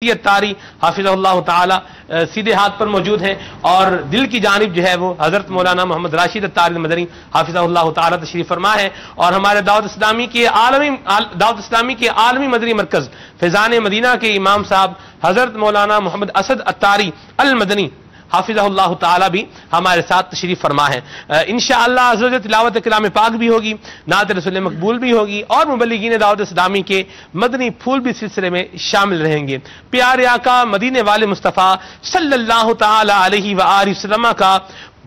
تاری حافظہ تعالی سیدھے ہاتھ پر موجود ہیں اور دل کی جانب جو ہے وہ حضرت مولانا محمد راشد التاری مدنی حافظہ تعالی تشریف فرما ہے، اور ہمارے دعوت اسلامی کے عالمی مدنی مرکز فیضان مدینہ کے امام صاحب حضرت مولانا محمد اسد التاری المدنی حافظہ اللہ تعالی بھی ہمارے ساتھ تشریف فرما ہے۔ انشاءاللہ عزوجل تلاوت کلام پاک بھی ہوگی، نعت رسول مقبول بھی ہوگی، اور مبلغین دعوت اسلامی کے مدنی پھول بھی سلسلے میں شامل رہیں گے۔ پیارے آقا مدینے والے مصطفیٰ صلی اللہ تعالی علیہ وآلہ وسلم کا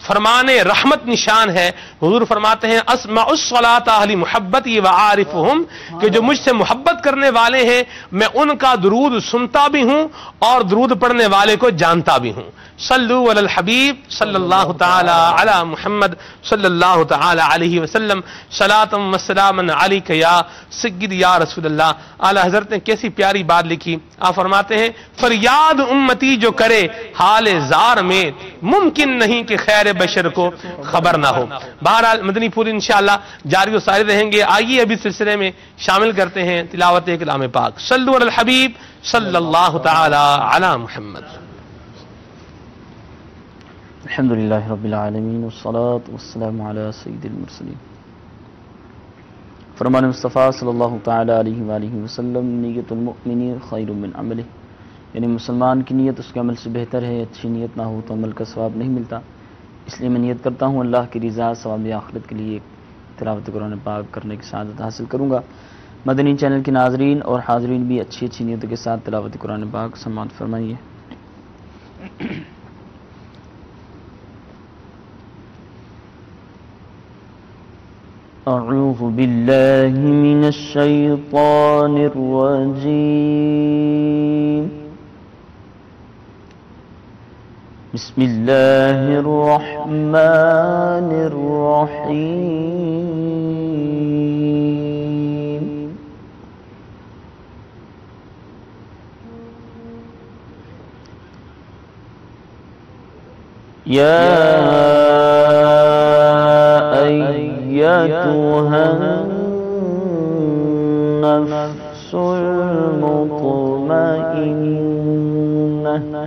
فرمان رحمت نشان ہے۔ حضور فرماتے ہیں اسمع الصلاۃ اہل محبتی وعارفہم، کہ جو مجھ سے محبت کرنے والے ہیں میں ان کا درود سنتا بھی ہوں اور درود پڑھنے والے کو جانتا بھی ہوں۔ صلو علی الحبیب صلی اللہ تعالی علی محمد صلی اللہ تعالی علیہ وسلم، صلاۃ و سلام علیک یا سید یا رسول اللہ۔ اعلی حضرت نے کیسی پیاری بات لکھی، آپ فرماتے ہیں فریاد امتی جو کرے حال زار میں، ممکن نہیں کہ خیر بشر کو خبر نہ ہو۔ بہرحال مدنی پھول انشاءاللہ جاری و ساری رہیں گے۔ آئیے ابھی سلسلے میں شامل کرتے ہیں تلاوت کلام پاک۔ صلو علی الحبیب صلی اللہ تعالی علی محمد۔ الحمدللہ رب العالمین والصلاة والسلام علی سید المرسلین۔ فرمان مصطفیٰ صلی اللہ تعالی علیہ وآلہ وسلم نیت المؤمن خیر من عملہ، یعنی مسلمان کی نیت اس کے عمل سے بہتر ہے، اچھی نیت نہ ہو تو عمل کا ثواب نہیں ملتا۔ اس لیے میں نیت کرتا ہوں اللہ کی رضا ثواب آخرت کے لیے تلاوت قرآن پاک کرنے کی سعادت حاصل کروں گا۔ مدنی چینل کے ناظرین اور حاضرین بھی اچھی اچھی نیتوں کے ساتھ تلاوت قرآن پاک سماعت فرمائیے۔ اعوذ باللہ من الشیطان الرجیم، بسم اللہ الرحمن الرحیم۔ یا ایتھا النفس المطمئنہ،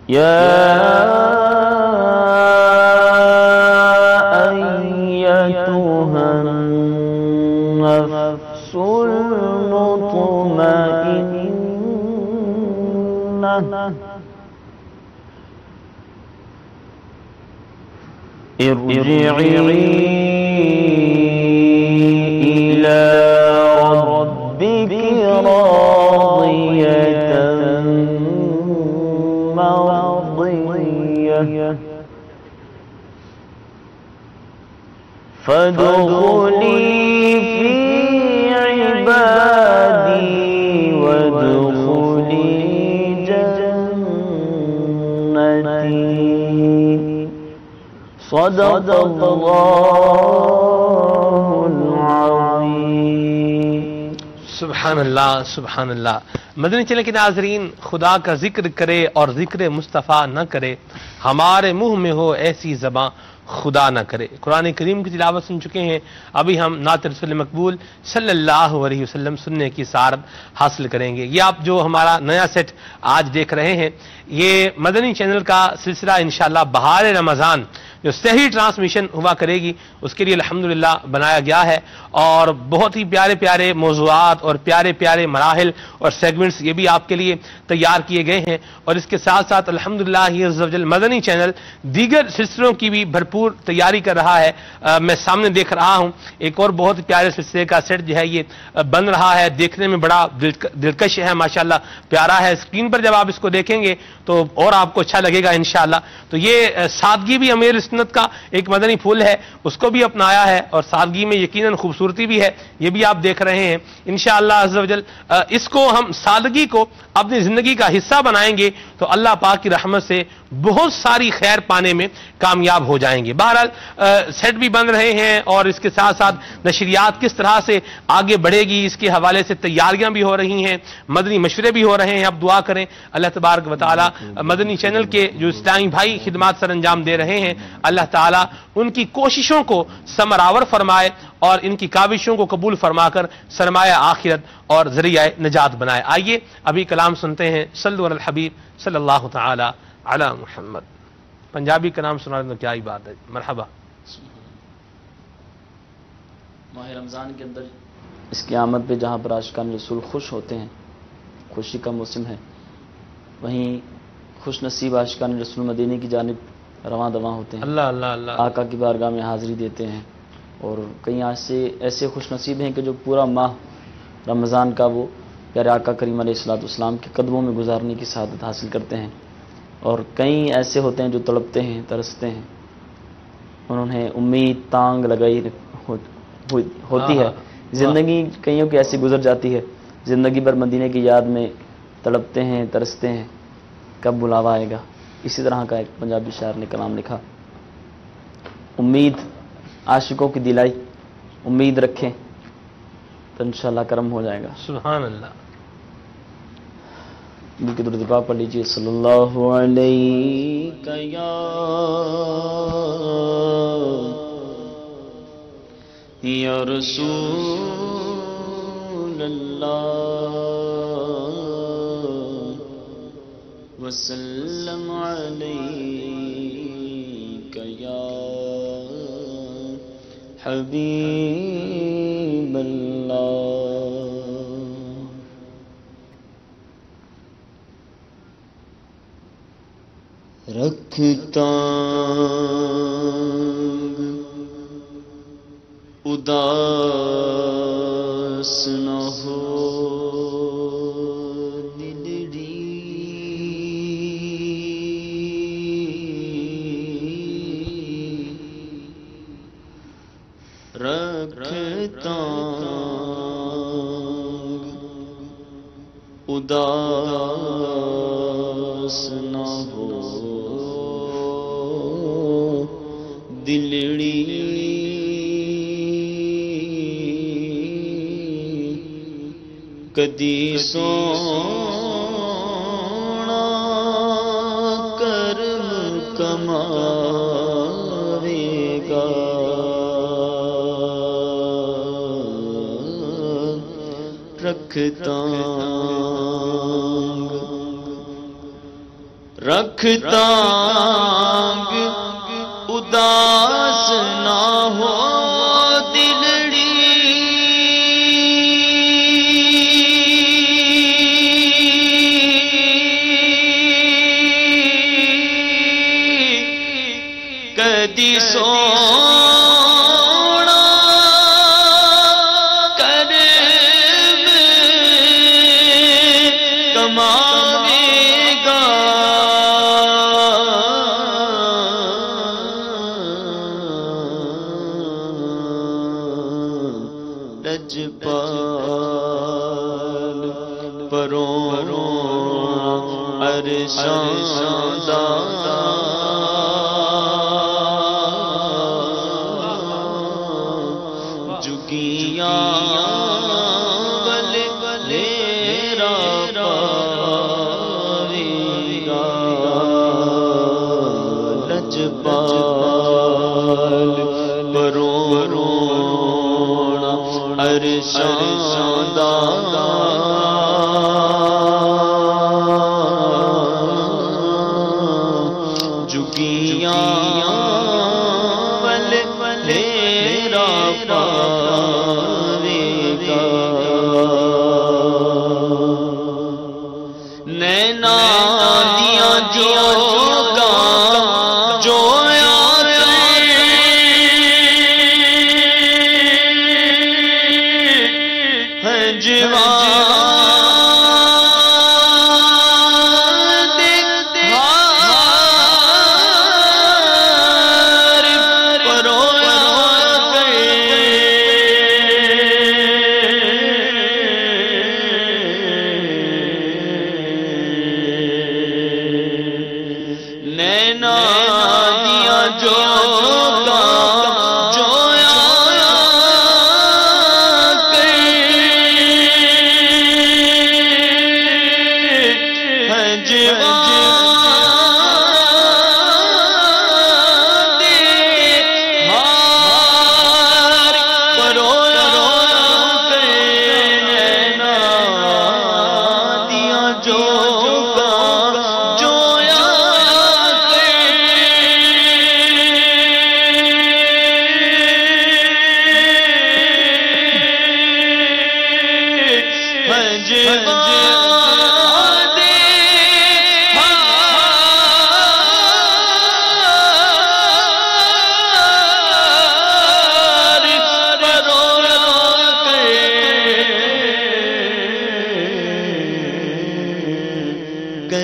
یا ایتھا النفس المطمئنہ، ارجعی الی ربک راضیۃ مرضیہ، فادخلی فی عبادی وادخلی جنتی، صدق اللہ العظیم۔ سبحان اللہ سبحان اللہ۔ مدنی چینل کے ناظرین، خدا کا ذکر کرے اور ذکر مصطفیٰ نہ کرے، ہمارے منہ میں ہو ایسی زباں خدا نہ کرے۔ قرآن کریم کی تلاوت سن چکے ہیں، ابھی ہم نعت رسول مقبول صلی اللہ علیہ وسلم سننے کی سعادت حاصل کریں گے۔ یہ آپ جو ہمارا نیا سیٹ آج دیکھ رہے ہیں، یہ مدنی چینل کا سلسلہ انشاءاللہ بہار رمضان جو صحیح ٹرانسمیشن ہوا کرے گی اس کے لیے الحمدللہ بنایا گیا ہے، اور بہت ہی پیارے پیارے موضوعات اور پیارے پیارے مراحل اور سیگمنٹس یہ بھی آپ کے لیے تیار کیے گئے ہیں، اور اس کے ساتھ ساتھ الحمدللہ یہ عزوجل مدنی چینل دیگر سلسلوں کی بھی بھرپور تیاری کر رہا ہے۔ میں سامنے دیکھ رہا ہوں ایک اور بہت پیارے سلسلے کا سیٹ جو ہے یہ بن رہا ہے، دیکھنے میں بڑا دلکش ہے، ماشاءاللہ پیارا ہے۔ اسکرین پر جب آپ اس کو دیکھیں گے تو اور آپ کو اچھا لگے گا انشاءاللہ۔ تو یہ سادگی بھی امیر سنت کا ایک مدنی پھول ہے، اس کو بھی اپنایا ہے، اور سادگی میں یقیناً خوبصورتی بھی ہے، یہ بھی آپ دیکھ رہے ہیں انشاءاللہ عز و جل۔ اس کو ہم سادگی کو اپنی زندگی کا حصہ بنائیں گے تو اللہ پاک کی رحمت سے بہت ساری خیر پانے میں کامیاب ہو جائیں گے۔ بہرحال سیٹ بھی بن رہے ہیں اور اس کے ساتھ ساتھ نشریات کس طرح سے آگے بڑھے گی اس کے حوالے سے تیاریاں بھی ہو رہی ہیں، مدنی مشورے بھی ہو رہے ہیں۔ اب دعا کریں اللہ تبارک و تعالی مدنی چینل کے جو اسلامی بھائی خدمات سر انجام دے رہے ہیں، اللہ تعالی ان کی کوششوں کو ثمرآور فرمائے اور ان کی کاوشوں کو قبول فرما کر سرمایہ آخرت اور ذریعہ نجات بنائے۔ آئیے ابھی کلام سنتے ہیں، صلو علی الحبیب صلی اللہ تعالی علی محمد۔ پنجابی کا نام سنا تو کیا ہی بات ہے، مرحبا۔ ماہ رمضان کے اندر اس کی آمد پہ جہاں پر عاشقان رسول خوش ہوتے ہیں، خوشی کا موسم ہے، وہیں خوش نصیب عاشقان رسول مدینے کی جانب رواں دواں ہوتے ہیں، اللہ اللہ اللہ، آقا کی بارگاہ میں حاضری دیتے ہیں، اور کئی ایسے خوش نصیب ہیں کہ جو پورا ماہ رمضان کا وہ پیارے آقا کریم علیہ الصلوۃ والسلام کے قدموں میں گزارنے کی سعادت حاصل کرتے ہیں، اور کئی ایسے ہوتے ہیں جو تڑپتے ہیں، ترستے ہیں، انہوں نے امید تانگ لگائی ہوتی ہے، زندگی کئیوں کی ایسی گزر جاتی ہے، زندگی بھر مدینے کی یاد میں تڑپتے ہیں، ترستے ہیں، کب بلاوا آئے گا۔ اسی طرح کا ایک پنجابی شاعر نے کلام لکھا، امید عاشقوں کی دلائی، امید رکھیں تو انشاءاللہ کرم ہو جائے گا۔ سبحان اللہ۔ دل کے درود پاک پڑھ لیجیے، صلی اللہ علیہ یا رسول اللہ وسلم علیک یا حبیب اللہ۔ رکھتا اداس نہ ہو دلڑی، رکھتا اداس نہ ہو دلڑی، کدی سونا کرم کماوے گا، رکھتا اداس نہ ہو دلڑی، کدی سونا کرم کماوے گا، لجپال پروں عرشاں جگیاں ولیرا پاوے گا، لجپال پروں عرشاں جگیاں ولیرا پاوے گا، نینا دیاں جوگا جو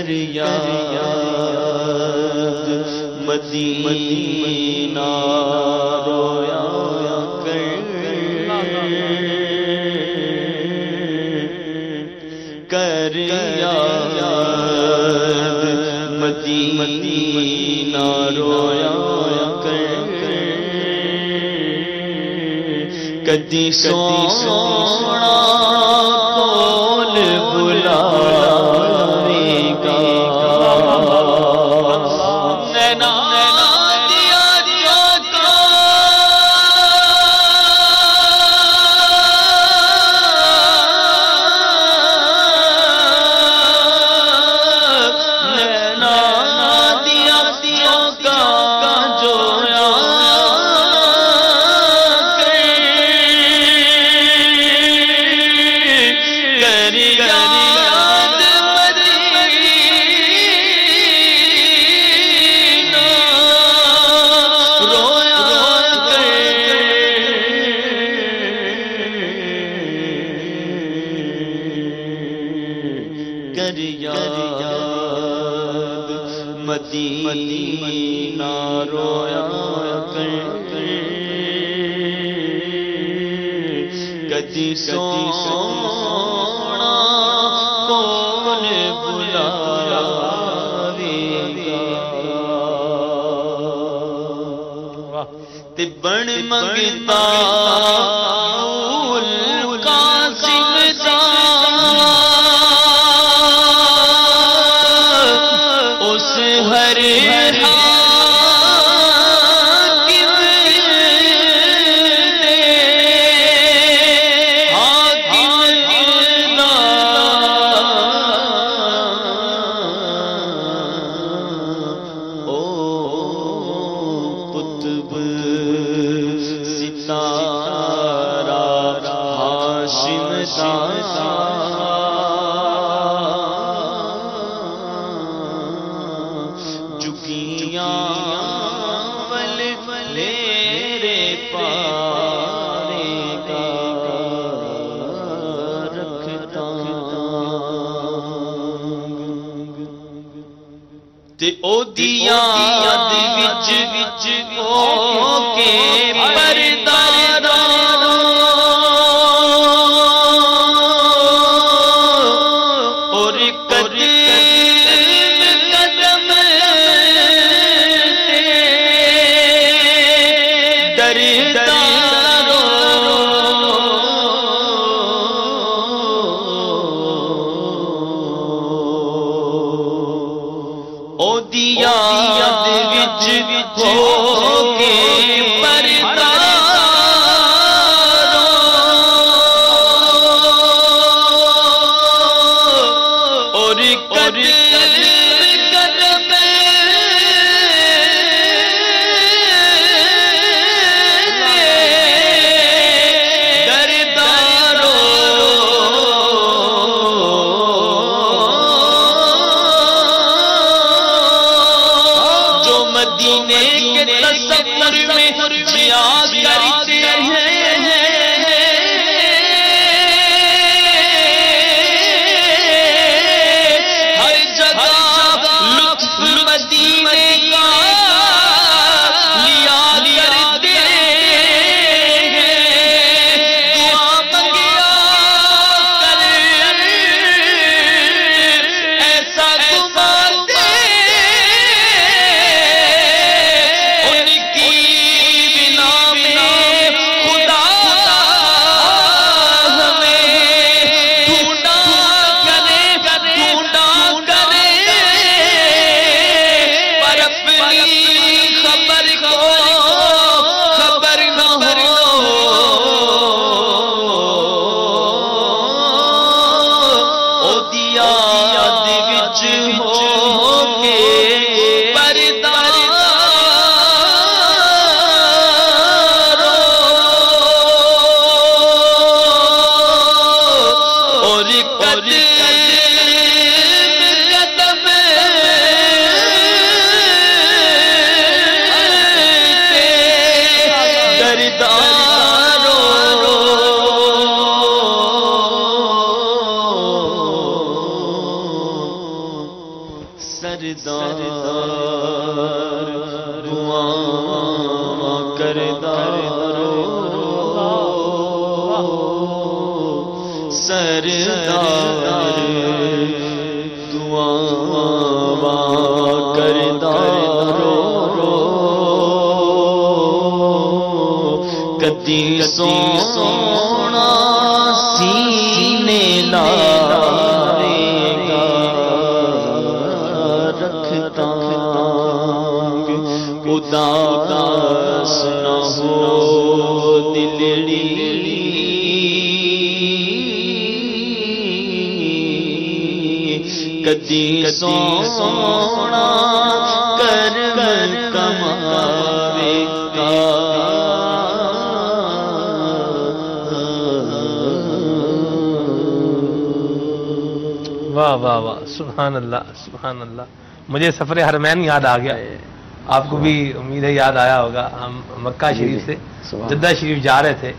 کر یاد مدینہ رویا کر یاد مدینہ رویا کدی سونا کول بلاوے گا نینا دیا جاتا نینا دیا کا جو کر یاد مدینہ رویا کدی سونا کون بلاوے گا تے بن منگتا تے او دیا یاد وچ ہو کے پردارا اور قدم دردارو او دیا یاد وچ ہو کے پردارو اور قدم دردارو مدینے کے تصور میں سردار دعا کردار سردار دعا کردار کدی سونا سینے لارے گا رکھتا اداس نہ ہو دلڑی کدی سونا کر کماوے گا واہ واہ واہ، سبحان اللہ سبحان اللہ۔ مجھے سفر حرمین یاد آ گیا، آپ کو بھی امید ہے یاد آیا ہوگا۔ ہم مکہ شریف سے جدہ شریف جا رہے تھے،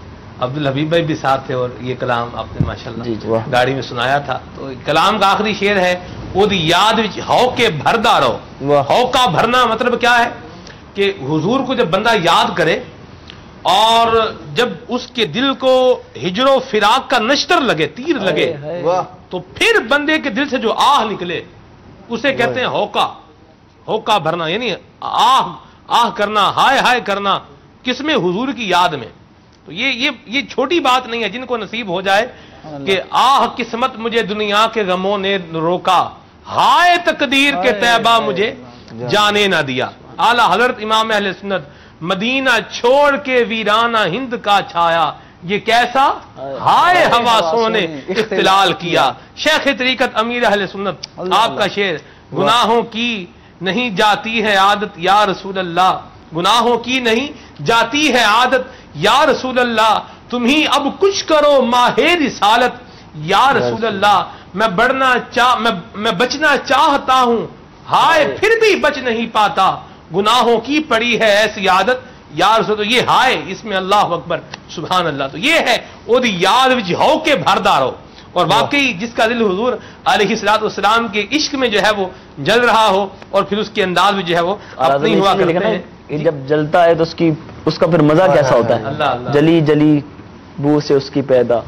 عبدالحبیب بھائی بھی ساتھ تھے، اور یہ کلام آپ نے ماشاءاللہ گاڑی میں سنایا تھا۔ تو کلام کا آخری شعر ہے، وہ یاد وچ ہو کے بھردا رہو۔ ہو کا بھرنا مطلب کیا ہے کہ حضور کو جب بندہ یاد کرے اور جب اس کے دل کو ہجر و فراق کا نشتر لگے، تیر لگے، تو پھر بندے کے دل سے جو آہ نکلے اسے کہتے ہیں ہوکا بھرنا، یعنی آہ کرنا، ہائے ہائے کرنا، کس میں؟ حضور کی یاد میں۔ تو یہ چھوٹی بات نہیں ہے، جن کو نصیب ہو جائے کہ آہ قسمت مجھے دنیا کے غموں نے روکا، ہائے تقدیر کے طیبہ مجھے جانے نہ دیا۔ اعلی حضرت امام اہل سنت مدینہ چھوڑ کے ویرانہ ہند کا چھایا، یہ کیسا ہائے حواسوں نے اختلال کیا۔ شیخ طریقت امیر اہل سنت، آپ کا شعر، گناہوں کی نہیں جاتی ہے عادت یا رسول اللہ، گناہوں کی نہیں جاتی ہے عادت یا رسول اللہ، تم ہی اب کچھ کرو ماہ رسالت یا رسول اللہ، میں بچنا چاہتا ہوں، ہائے پھر بھی بچ نہیں پاتا، گناہوں کی پڑی ہے ایسی عادت یا رسول اللہ۔ یہ ہائے، اس میں اللہ اکبر سبحان اللہ۔ تو یہ ہے وہ یاد وچ ہو کے بھردا رہو، اور واقعی جس کا دل حضور علیہ الصلوۃ والسلام کے عشق میں جو ہے وہ جل رہا ہو، اور پھر اس کے انداز میں جو ہے وہ اپنی ہوا کرتے ہیں، جب جلتا ہے تو اس کا پھر مزہ کیسا ہوتا ہے؟ جلی جلی بو سے اس کی پیدا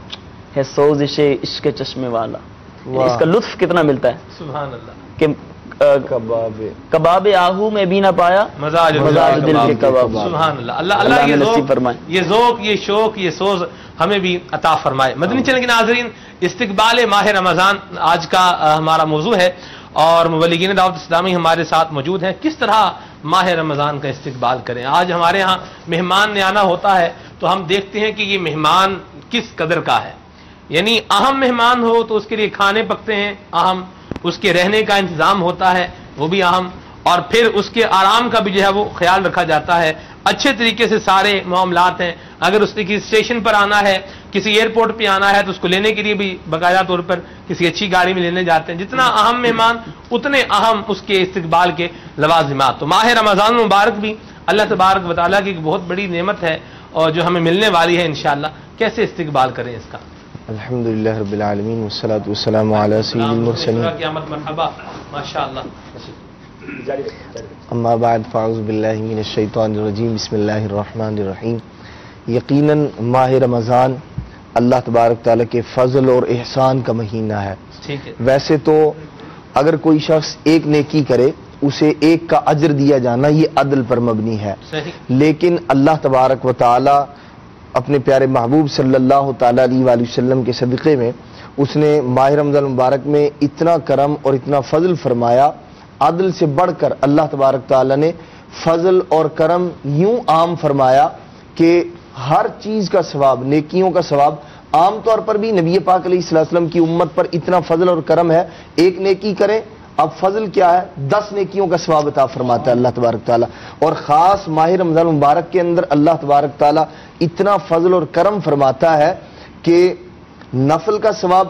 ہے سوزش عشق چشمے والا، اس کا لطف کتنا ملتا ہے سبحان اللہ کہ کباب آہو میں بھی نہ پایا مزاج دل کے کباب۔ سبحان اللہ۔ اللہ یہ ذوق، یہ شوق، یہ سوز ہمیں بھی عطا فرمائے۔ مدنی چینل کے ناظرین، استقبال ماہ رمضان آج کا ہمارا موضوع ہے، اور مبلغین دعوت اسلامی ہمارے ساتھ موجود ہیں۔ کس طرح ماہ رمضان کا استقبال کریں؟ آج ہمارے ہاں مہمان نے آنا ہوتا ہے تو ہم دیکھتے ہیں کہ یہ مہمان کس قدر کا ہے، یعنی اہم مہمان ہو تو اس کے لیے کھانے پکتے ہیں اہم، اس کے رہنے کا انتظام ہوتا ہے وہ بھی اہم، اور پھر اس کے آرام کا بھی جو ہے وہ خیال رکھا جاتا ہے، اچھے طریقے سے سارے معاملات ہیں۔ اگر اس نے کسی اسٹیشن پر آنا ہے، کسی ایئرپورٹ پہ آنا ہے، تو اس کو لینے کے لیے بھی باقاعدہ طور پر کسی اچھی گاڑی میں لینے جاتے ہیں۔ جتنا اہم مہمان اتنے اہم اس کے استقبال کے لوازمات۔ تو ماہ رمضان المبارک بھی اللہ تبارک و تعالیٰ کی ایک بہت بڑی نعمت ہے، اور جو ہمیں ملنے والی ہے انشاءاللہ۔ کیسے استقبال کریں اس کا؟ الحمدللہ رب العالمین والصلاة والسلام علی سید المرسلین، مرحبا ماشاءاللہ۔ اما بعد فاعوذ باللہ من الشیطان الرجیم، بسم اللہ الرحمن الرحیم۔ یقیناً ماہ رمضان اللہ تبارک تعالیٰ کے فضل اور احسان کا مہینہ ہے۔ ٹھیک ہے، ویسے تو اگر کوئی شخص ایک نیکی کرے اسے ایک کا اجر دیا جانا یہ عدل پر مبنی ہے، صحیح، لیکن اللہ تبارک و تعالیٰ اپنے پیارے محبوب صلی اللہ تعالیٰ علیہ وآلہ وسلم کے صدقے میں اس نے ماہ رمضان المبارک میں اتنا کرم اور اتنا فضل فرمایا، عدل سے بڑھ کر اللہ تبارک تعالیٰ نے فضل اور کرم یوں عام فرمایا کہ ہر چیز کا ثواب، نیکیوں کا ثواب عام طور پر بھی نبی پاک علیہ السلام کی امت پر اتنا فضل اور کرم ہے، ایک نیکی کرے اب فضل کیا ہے 10 نیکیوں کا ثواب عطا فرماتا ہے اللہ تبارک تعالیٰ، اور خاص ماہ رمضان المبارک کے اندر اللہ تبارک تعالیٰ اتنا فضل اور کرم فرماتا ہے کہ نفل کا ثواب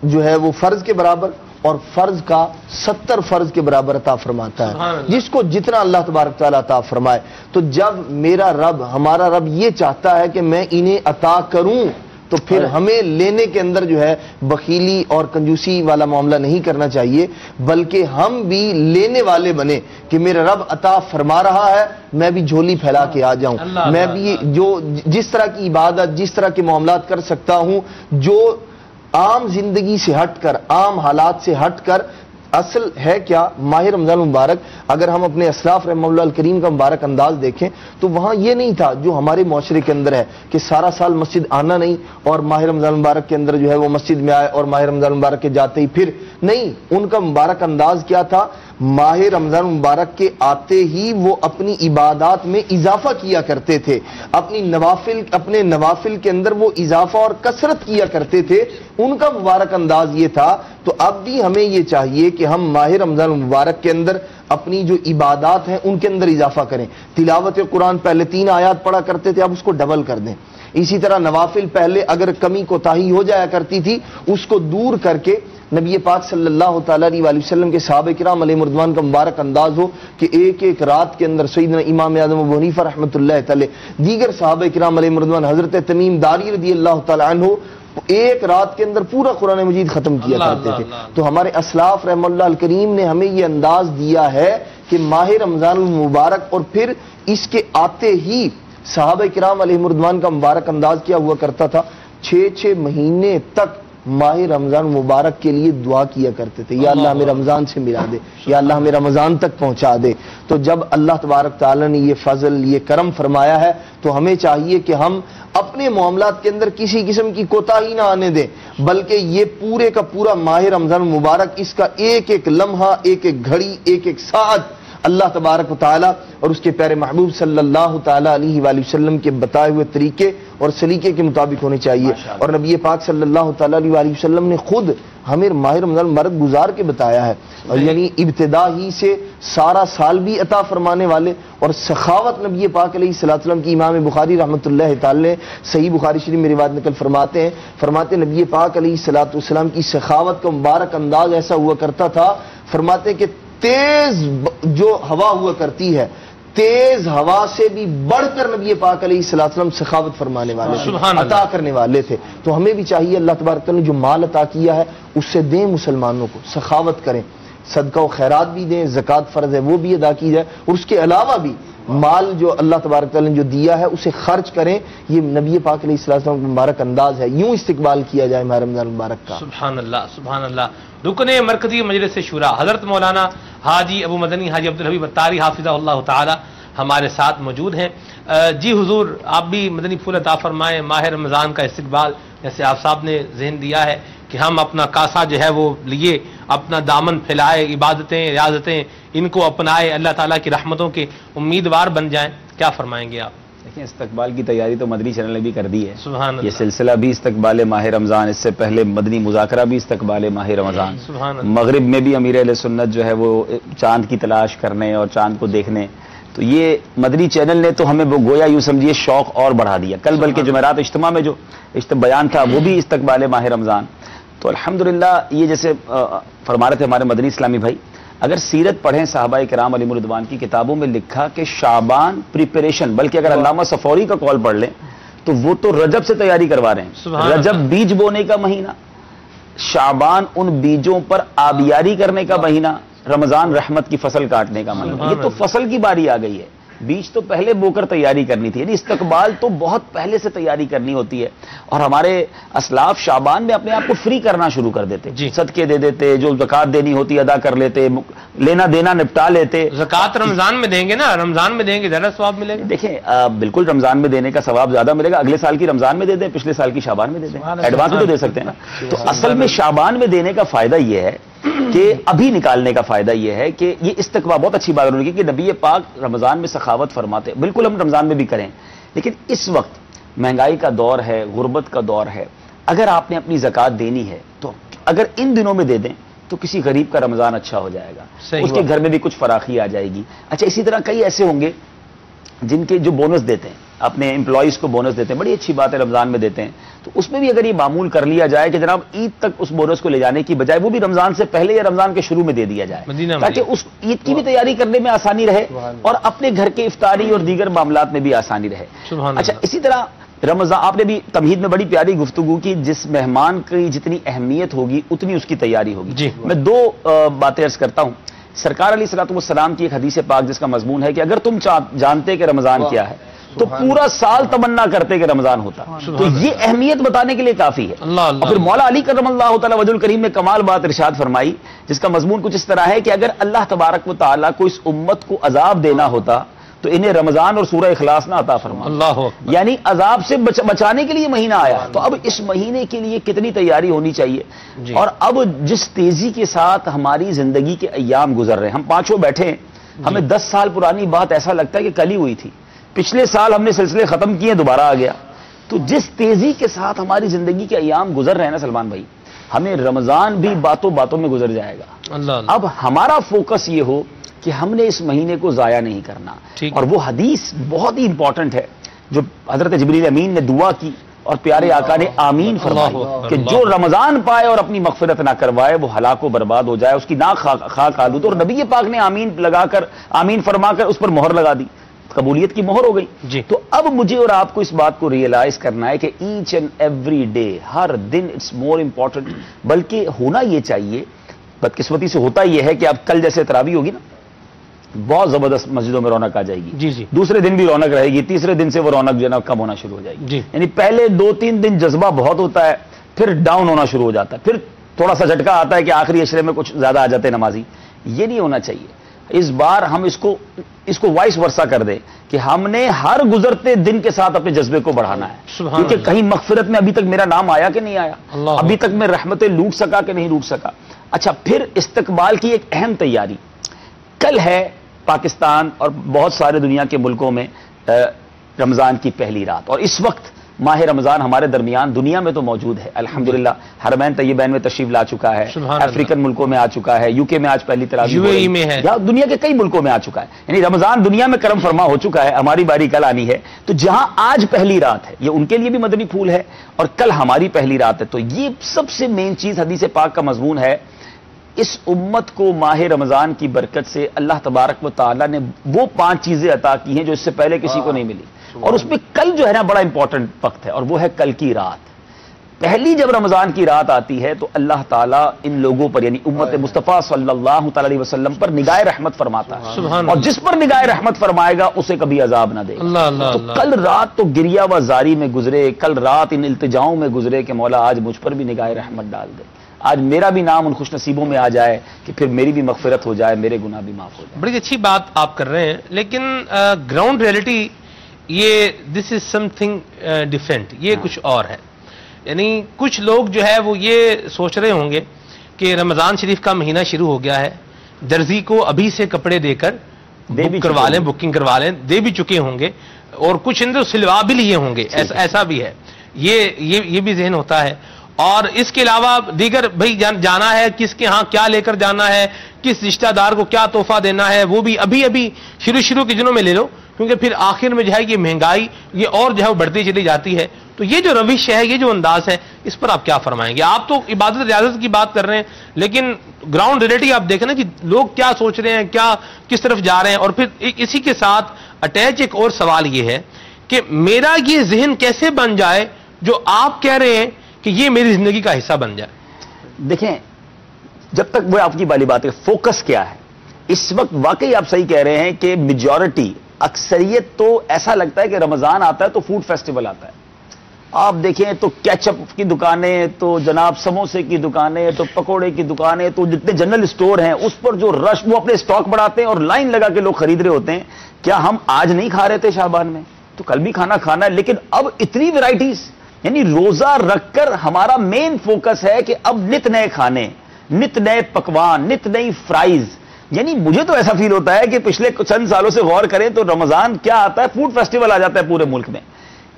جو ہے وہ فرض کے برابر اور فرض کا 70 فرض کے برابر عطا فرماتا ہے، جس کو جتنا اللہ تبارک تعالیٰ عطا فرمائے۔ تو جب میرا رب، ہمارا رب یہ چاہتا ہے کہ میں انہیں عطا کروں تو پھر ہمیں لینے کے اندر جو ہے بخیلی اور کنجوسی والا معاملہ نہیں کرنا چاہیے، بلکہ ہم بھی لینے والے بنے کہ میرا رب عطا فرما رہا ہے، میں بھی جھولی پھیلا کے آ جاؤں، میں بھی جو جس طرح کی عبادت، جس طرح کے معاملات کر سکتا ہوں، جو عام زندگی سے ہٹ کر، عام حالات سے ہٹ کر، اصل ہے کیا ماہ رمضان مبارک اگر ہم اپنے اسلاف رحمہ اللہ الکریم کا مبارک انداز دیکھیں تو وہاں یہ نہیں تھا جو ہمارے معاشرے کے اندر ہے کہ سارا سال مسجد آنا نہیں اور ماہ رمضان مبارک کے اندر جو ہے وہ مسجد میں آئے اور ماہ رمضان مبارک کے جاتے ہی پھر نہیں. ان کا مبارک انداز کیا تھا؟ ماہ رمضان مبارک کے آتے ہی وہ اپنی عبادات میں اضافہ کیا کرتے تھے، اپنے نوافل کے اندر وہ اضافہ اور کثرت کیا کرتے تھے. ان کا مبارک انداز یہ تھا. تو اب بھی ہمیں یہ چاہیے کہ ہم ماہ رمضان مبارک کے اندر اپنی جو عبادات ہیں ان کے اندر اضافہ کریں. تلاوت قرآن پہلے 3 آیات پڑھا کرتے تھے، اب اس کو ڈبل کر دیں. اسی طرح نوافل پہلے اگر کمی کوتاہی ہو جایا کرتی تھی اس کو دور کر کے نبی پاک صلی اللہ تعالیٰ علیہ وسلم کے صحابہ کرام علیہ مردوان کا مبارک انداز ہو کہ ایک ایک رات کے اندر سیدنا امام اعظم ابو حنیفہ رحمۃ اللہ تعالی، دیگر صحابہ کرام علیہ مردوان، حضرت تمیم داری رضی اللہ تعالیٰ عنہ ایک رات کے اندر پورا قرآن مجید ختم کیا کرتے تھے. تو ہمارے اسلاف رحمہ اللہ الکریم نے ہمیں یہ انداز دیا ہے کہ ماہ رمضان المبارک اور پھر اس کے آتے ہی صحابہ کرام علیہ مردوان کا مبارک انداز کیا ہوا کرتا تھا، 6 مہینے تک ماہ رمضان مبارک کے لیے دعا کیا کرتے تھے، یا اللہ ہمیں رمضان سے ملا دے، یا اللہ ہمیں رمضان تک پہنچا دے. تو جب اللہ تبارک تعالیٰ نے یہ فضل، یہ کرم فرمایا ہے تو ہمیں چاہیے کہ ہم اپنے معاملات کے اندر کسی قسم کی کوتاہی نہ آنے دیں، بلکہ یہ پورے کا پورا ماہ رمضان مبارک، اس کا ایک ایک لمحہ، ایک ایک گھڑی، ایک ایک ساعت اللہ تبارک و تعالیٰ اور اس کے پیارے محبوب صلی اللہ تعالیٰ علیہ وآلہ وسلم کے بتائے ہوئے طریقے اور سلیقے کے مطابق ہونی چاہیے. اور نبی پاک صلی اللہ تعالیٰ علیہ وآلہ وسلم نے خود ہمیں ماہ رمضان مبارک گزار کے بتایا ہے، اور یعنی ابتدا ہی سے سارا سال بھی عطا فرمانے والے اور سخاوت نبی پاک علیہ الصلوۃ والسلام کی امام بخاری رحمۃ اللہ تعالی صحیح بخاری شریف میں روایت نقل فرماتے نبی پاک علیہ الصلوۃ والسلام کی سخاوت کا مبارک انداز ایسا ہوا کرتا تھا، فرماتے کہ تیز جو ہوا ہوا کرتی ہے، تیز ہوا سے بھی بڑھ کر نبی پاک علیہ الصلوۃ والسلام سخاوت فرمانے والے تھے، عطا کرنے والے تھے. تو ہمیں بھی چاہیے اللہ تبارک تعالیٰ نے جو مال عطا کیا ہے اس سے دیں، مسلمانوں کو سخاوت کریں، صدقہ و خیرات بھی دیں، زکوٰۃ فرض ہے وہ بھی ادا کی جائے، اور اس کے علاوہ بھی مال جو اللہ تبارک تعالیٰ نے جو دیا ہے اسے خرچ کریں. یہ نبی پاک علیہ الصلوۃ والسلام کا مبارک انداز ہے، یوں استقبال کیا جائے ماہ رمضان مبارک کا. سبحان اللہ، سبحان اللہ. رکن مرکزی مجلس شورا حضرت مولانا حاجی ابو مدنی حاجی عبدالحبیب اتاری حافظہ اللہ تعالی ہمارے ساتھ موجود ہیں. جی حضور، آپ بھی مدنی پھول عطا فرمائیں. ماہ رمضان کا استقبال جیسے آپ صاحب نے ذہن دیا ہے کہ ہم اپنا کاسا جو ہے وہ لیے، اپنا دامن پھیلائے، عبادتیں، ریاضتیں ان کو اپنائے، اللہ تعالیٰ کی رحمتوں کے امیدوار بن جائیں. کیا فرمائیں گے آپ؟ دیکھیں، استقبال کی تیاری تو مدنی چینل نے بھی کر دی ہے. سبحان اللہ. یہ سلسلہ بھی استقبال ماہ رمضان، اس سے پہلے مدنی مذاکرہ بھی استقبال ماہ رمضان. سبحان اللہ. مغرب میں بھی امیر اہل سنت جو ہے وہ چاند کی تلاش کرنے اور چاند کو دیکھنے، تو یہ مدنی چینل نے تو ہمیں وہ گویا یوں سمجھیے شوق اور بڑھا دیا. کل بلکہ جمعرات اجتماع میں جو بیان تھا وہ بھی استقبال ماہ رمضان. تو الحمدللہ یہ جیسے فرما رہے تھے ہمارے مدنی اسلامی بھائی، اگر سیرت پڑھیں صحابہ کرام علیہ رضوان کی کتابوں میں لکھا کہ شعبان پریپریشن، بلکہ اگر علامہ صفوری کا قول پڑھ لیں تو وہ تو رجب سے تیاری کروا رہے ہیں. رجب بیج بونے کا مہینہ، شعبان ان بیجوں پر آبیاری کرنے کا مہینہ، رمضان رحمت کی فصل کاٹنے کا مہینہ. یہ تو فصل کی باری آ گئی ہے، بیج تو پہلے بو کر تیاری کرنی تھی. یعنی استقبال تو بہت پہلے سے تیاری کرنی ہوتی ہے. اور ہمارے اسلاف شعبان میں اپنے آپ کو فری کرنا شروع کر دیتے، صدقے دے دیتے، جو زکوٰۃ دینی ہوتی ادا کر لیتے، لینا دینا نپٹا لیتے. زکوٰۃ رمضان میں دیں گے نا، رمضان میں دیں گے زیادہ ثواب ملے گا. دیکھیں بالکل رمضان میں دینے کا ثواب زیادہ ملے گا. اگلے سال کی رمضان میں دے دیں، پچھلے سال کی شعبان میں دے دیں، ایڈوانس میں تو دے سکتے ہیں نا. تو اصل میں شعبان میں دینے کا فائدہ یہ ہے کہ ابھی نکالنے کا فائدہ یہ ہے کہ یہ استقبال، بہت اچھی بات ہوگی کہ نبی پاک رمضان میں سخاوت فرماتے. بالکل ہم رمضان میں بھی کریں، لیکن اس وقت مہنگائی کا دور ہے، غربت کا دور ہے. اگر آپ نے اپنی زکوٰۃ دینی ہے تو اگر ان دنوں میں دے دیں تو کسی غریب کا رمضان اچھا ہو جائے گا، اس کے گھر میں بھی کچھ فراخی آ جائے گی. اچھا، اسی طرح کئی ایسے ہوں گے جن کے جو بونس دیتے ہیں، اپنے امپلائیز کو بونس دیتے ہیں، بڑی اچھی بات ہے رمضان میں دیتے ہیں. تو اس میں بھی اگر یہ معمول کر لیا جائے کہ جناب عید تک اس بونس کو لے جانے کی بجائے وہ بھی رمضان سے پہلے یا رمضان کے شروع میں دے دیا جائے، تاکہ اس عید کی بھی تیاری کرنے میں آسانی رہے اور اپنے گھر کے افطاری اور دیگر معاملات میں بھی آسانی رہے. اچھا، اسی طرح رمضان آپ نے بھی تمہید میں بڑی پیاری گفتگو کی، جس مہمان کی جتنی اہمیت ہوگی اتنی اس کی تیاری ہوگی. جی. میں دو باتیں عرض کرتا ہوں. سرکار علیہ الصلوۃ والسلام کی ایک حدیث پاک جس کا مضمون ہے کہ اگر تم جانتے کہ رمضان کیا ہے تو پورا سال تمنا کرتے کہ رمضان ہوتا. تو یہ اہمیت بتانے کے لیے کافی ہے. اور پھر مولا علی کرم اللہ تعالی وجہ الکریم نے کمال بات ارشاد فرمائی جس کا مضمون کچھ اس طرح ہے کہ اگر اللہ تبارک و تعالیٰ کو اس امت کو عذاب دینا ہوتا تو انہیں رمضان اور سورہ اخلاص نہ عطا فرما. اللہ اکبر. یعنی عذاب سے بچانے کے لیے مہینہ آیا. تو اب اس مہینے کے لیے کتنی تیاری ہونی چاہیے. اور اب جس تیزی کے ساتھ ہماری زندگی کے ایام گزر رہے ہیں، ہم پانچوں بیٹھے ہیں، ہمیں 10 سال پرانی بات ایسا لگتا ہے کہ کل ہی ہوئی تھی. پچھلے سال ہم نے سلسلے ختم کیے، دوبارہ آ گیا. تو جس تیزی کے ساتھ ہماری زندگی کے ایام گزر رہے ہیں نا سلمان بھائی، ہمیں رمضان بھی باتوں باتوں میں گزر جائے گا. اب ہمارا فوکس یہ ہو کہ ہم نے اس مہینے کو ضائع نہیں کرنا. اور وہ حدیث بہت ہی امپورٹنٹ ہے جو حضرت جبریل امین نے دعا کی اور پیارے آقا نے آمین فرمائی کہ جو رمضان پائے اور اپنی مغفرت نہ کروائے وہ ہلاک و برباد ہو جائے، اس کی ناک خاک آلود. اور نبی پاک نے آمین لگا کر، آمین فرما کر اس پر مہر لگا دی، قبولیت کی مہر ہو گئی. تو اب مجھے اور آپ کو اس بات کو ریئلائز کرنا ہے کہ ایچ اینڈ ایوری ڈے، ہر دن اٹس مور امپورٹنٹ. بلکہ ہونا یہ چاہیے، بدقسمتی سے ہوتا یہ ہے کہ اب کل جیسے تراویح ہوگی نا، بہت زبردست مسجدوں میں رونق آ جائے گی. دوسرے دن بھی رونق رہے گی، تیسرے دن سے وہ رونق جو ہے نا کم ہونا شروع ہو جائے گی. یعنی پہلے 2-3 دن جذبہ بہت ہوتا ہے، پھر ڈاؤن ہونا شروع ہو جاتا ہے، پھر تھوڑا سا جھٹکا آتا ہے کہ آخری عشرے میں کچھ زیادہ آ جاتے ہیں نمازی. یہ نہیں ہونا چاہیے. اس بار ہم اس کو وائس ورثہ کر دیں کہ ہم نے ہر گزرتے دن کے ساتھ اپنے جذبے کو بڑھانا ہے. کیونکہ کہیں مغفرت میں ابھی تک میرا نام آیا کہ نہیں آیا، ابھی تک میں رحمتیں لوٹ سکا کہ نہیں لوٹ سکا. اچھا، پھر استقبال کی ایک اہم تیاری. کل ہے پاکستان اور بہت سارے دنیا کے ملکوں میں رمضان کی پہلی رات، اور اس وقت ماہ رمضان ہمارے درمیان دنیا میں تو موجود ہے الحمدللہ. حرمین طیبین میں تشریف لا چکا ہے، افریقن ملکوں میں آ چکا ہے، یو کے میں آج پہلی تراویح UAE میں ہے، دنیا کے کئی ملکوں میں آ چکا ہے. یعنی رمضان دنیا میں کرم فرما ہو چکا ہے. ہماری باری کل آنی ہے. تو جہاں آج پہلی رات ہے، یہ ان کے لیے بھی مدنی پھول ہے اور کل ہماری پہلی رات ہے. تو یہ سب سے مین چیز حدیث پاک کا مضمون ہے. اس امت کو ماہ رمضان کی برکت سے اللہ تبارک و تعالیٰ نے وہ 5 چیزیں عطا کی ہیں جو اس سے پہلے کسی کو نہیں ملی. اور اس میں کل جو ہے نا بڑا امپورٹنٹ وقت ہے، اور وہ ہے کل کی رات. پہلی جب رمضان کی رات آتی ہے تو اللہ تعالیٰ ان لوگوں پر یعنی امت مصطفیٰ صلی اللہ تعالی علیہ وسلم پر نگاہ رحمت فرماتا ہے. اور جس پر نگاہ رحمت فرمائے گا اسے کبھی عذاب نہ دے. تو کل رات تو گریا و زاری میں گزرے، کل رات ان التجاؤں میں گزرے کہ مولا آج مجھ پر بھی نگاہ رحمت ڈال دے، آج میرا بھی نام ان خوش نصیبوں میں آ جائے کہ پھر میری بھی مغفرت ہو جائے، میرے گناہ بھی معاف ہو جائے. بڑی اچھی بات آپ کر رہے ہیں، لیکن گراؤنڈ ریئلٹی یہ دس از سم تھنگ ڈفرینٹ. یہ کچھ اور ہے. یعنی کچھ لوگ جو ہے وہ یہ سوچ رہے ہوں گے کہ رمضان شریف کا مہینہ شروع ہو گیا ہے، درزی کو ابھی سے کپڑے دے کر بکنگ کروا لیں، دے بھی چکے ہوں گے، اور کچھ اندر سلوا بھی لیے ہوں گے. ایسا بھی ہے، یہ بھی ذہن ہوتا ہے. اور اس کے علاوہ دیگر بھائی جانا ہے، کس کے ہاں کیا لے کر جانا ہے، کس رشتہ دار کو کیا تحفہ دینا ہے، وہ بھی ابھی شروع کے دنوں میں لے لو، کیونکہ پھر آخر میں جو ہے یہ مہنگائی یہ اور جو ہے وہ بڑھتی چلی جاتی ہے. تو یہ جو روش ہے، یہ جو انداز ہے، اس پر آپ کیا فرمائیں گے؟ آپ تو عبادت ریاضت کی بات کر رہے ہیں، لیکن گراؤنڈ ریئلٹی آپ دیکھیں نا کہ لوگ کیا سوچ رہے ہیں، کس طرف جا رہے ہیں. اور پھر اسی کے ساتھ اٹیچ ایک اور سوال یہ ہے کہ میرا یہ ذہن کیسے بن جائے جو آپ کہہ رہے ہیں کہ یہ میری زندگی کا حصہ بن جائے. دیکھیں، جب تک وہ آپ کی والی بات ہے، فوکس کیا ہے اس وقت. واقعی آپ صحیح کہہ رہے ہیں کہ میجورٹی، اکثریت تو ایسا لگتا ہے کہ رمضان آتا ہے تو فوڈ فیسٹیول آتا ہے. آپ دیکھیں تو کیچپ کی دکانیں، تو جناب سموسے کی دکانیں، تو پکوڑے کی دکانیں، تو جتنے جنرل سٹور ہیں اس پر جو رش، وہ اپنے سٹاک بڑھاتے ہیں اور لائن لگا کے لوگ خرید رہے ہوتے ہیں. کیا ہم آج نہیں کھا رہے تھے شعبان میں؟ تو کل بھی کھانا ہے، لیکن اب اتنی ویرائٹیز. یعنی روزہ رکھ کر ہمارا مین فوکس ہے کہ اب نت نئے کھانے، نت نئے پکوان، نت نئی فرائز. یعنی مجھے تو ایسا فیل ہوتا ہے کہ پچھلے چند سالوں سے غور کریں تو رمضان کیا آتا ہے، فوڈ فیسٹیول آ جاتا ہے پورے ملک میں.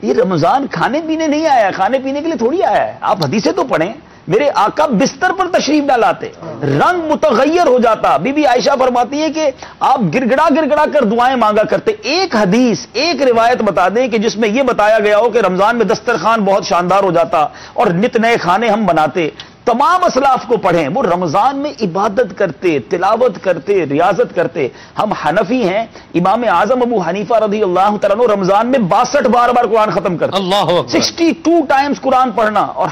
یہ رمضان کھانے پینے نہیں آیا ہے، کھانے پینے کے لیے تھوڑی آیا ہے. آپ حدیثیں تو پڑھیں، میرے آقا بستر پر تشریف ڈالاتے، رنگ متغیر ہو جاتا. بی بی عائشہ فرماتی ہے کہ آپ گڑگڑا کر دعائیں مانگا کرتے. ایک حدیث، ایک روایت بتا دیں کہ جس میں یہ بتایا گیا ہو کہ رمضان میں دسترخوان بہت شاندار ہو جاتا اور نت نئے کھانے ہم بناتے. تمام اسلاف کو پڑھیں، وہ رمضان میں عبادت کرتے، تلاوت کرتے، ریاضت کرتے. ہم حنفی ہیں، امام اعظم ابو حنیفہ رضی اللہ تعالیٰ عنہ رمضان میں 62 بار قرآن ختم کرتے. اللہ اکبر. 62 ٹائمز قرآن پڑھنا. اور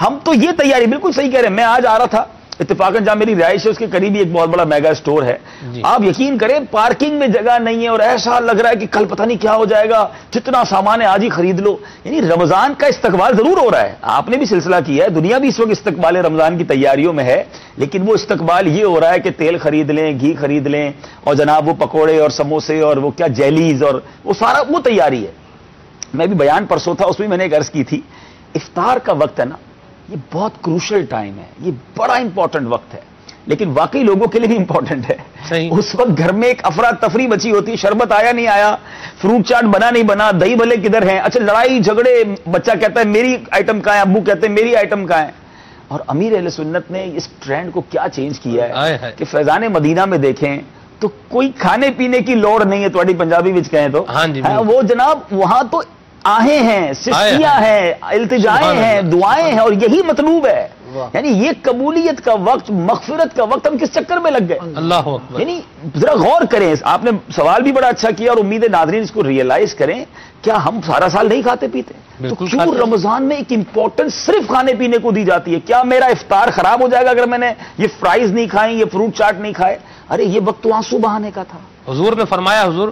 ہم تو یہ تیاری بالکل صحیح کہہ رہے ہیں. میں آج آ رہا تھا اتفاقاً جہاں میری رہائش ہے اس کے قریب ہی ایک بہت بڑا میگا اسٹور ہے. جی. آپ یقین کریں پارکنگ میں جگہ نہیں ہے اور ایسا لگ رہا ہے کہ کل پتہ نہیں کیا ہو جائے گا، جتنا سامان ہے آج ہی خرید لو. یعنی رمضان کا استقبال ضرور ہو رہا ہے، آپ نے بھی سلسلہ کیا ہے، دنیا بھی اس وقت استقبال رمضان کی تیاریوں میں ہے، لیکن وہ استقبال یہ ہو رہا ہے کہ تیل خرید لیں، گھی خرید لیں، اور جناب وہ پکوڑے اور سموسے اور وہ کیا جیلیز اور وہ سارا وہ تیاری ہے. میں بھی بیان پرسوں تھا، اس میں میں نے ایک عرض کی تھی، افطار کا وقت ہے نا، یہ بہت کروشل ٹائم ہے، یہ بڑا امپورٹنٹ وقت ہے، لیکن واقعی لوگوں کے لیے بھی امپورٹنٹ ہے. صحیح. اس وقت گھر میں ایک افراتفری مچی ہوتی ہے، شربت آیا نہیں آیا، فروٹ چاٹ بنا نہیں بنا، دہی بھلے کدھر ہیں، اچھا لڑائی جھگڑے، بچہ کہتا ہے میری آئٹم کہاں ہے، ابو کہتے ہیں میری آئٹم کہاں ہے. اور امیر اہل سنت نے اس ٹرینڈ کو کیا چینج کیا ہے کہ فیضان مدینہ میں دیکھیں تو کوئی کھانے پینے کی لوڑ نہیں ہے. تھوڑی پنجابی وچ کہیں تو ہاں جی، وہ جناب وہاں تو آہیں ہیں، سستیاں ہیں، التجائیں ہیں، دعائیں ہیں، اور یہی مطلوب ہے. یعنی یہ قبولیت کا وقت، مغفرت کا وقت ہم کس چکر میں لگ گئے. اللہ اکبر. یعنی ذرا غور کریں. آپ نے سوال بھی بڑا اچھا کیا اور امید ہے ناظرین اس کو ریئلائز کریں. کیا ہم سارا سال نہیں کھاتے پیتے؟ تو بالکل کیوں کھاتے ہیں. رمضان میں ایک امپورٹنس صرف کھانے پینے کو دی جاتی ہے؟ کیا میرا افطار خراب ہو جائے گا اگر میں نے یہ فرائز نہیں کھائیں، یہ فروٹ چاٹ نہیں کھائے؟ ارے یہ وقت تو آنسو بہانے کا تھا. حضور نے فرمایا، حضور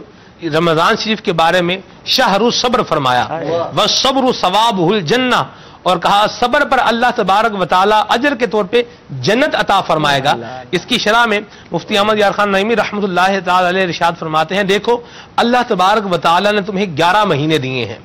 رمضان شریف کے بارے میں شہر الصبر فرمایا، والصبر ثوابہ الجنہ، اور کہا صبر پر اللہ تبارک و تعالی اجر کے طور پہ جنت عطا فرمائے گا. اس کی شرح میں مفتی احمد یار خان نعیمی رحمۃ اللہ تعالی علیہ ارشاد فرماتے ہیں، دیکھو اللہ تبارک و تعالی نے تمہیں 11 مہینے دیے ہیں،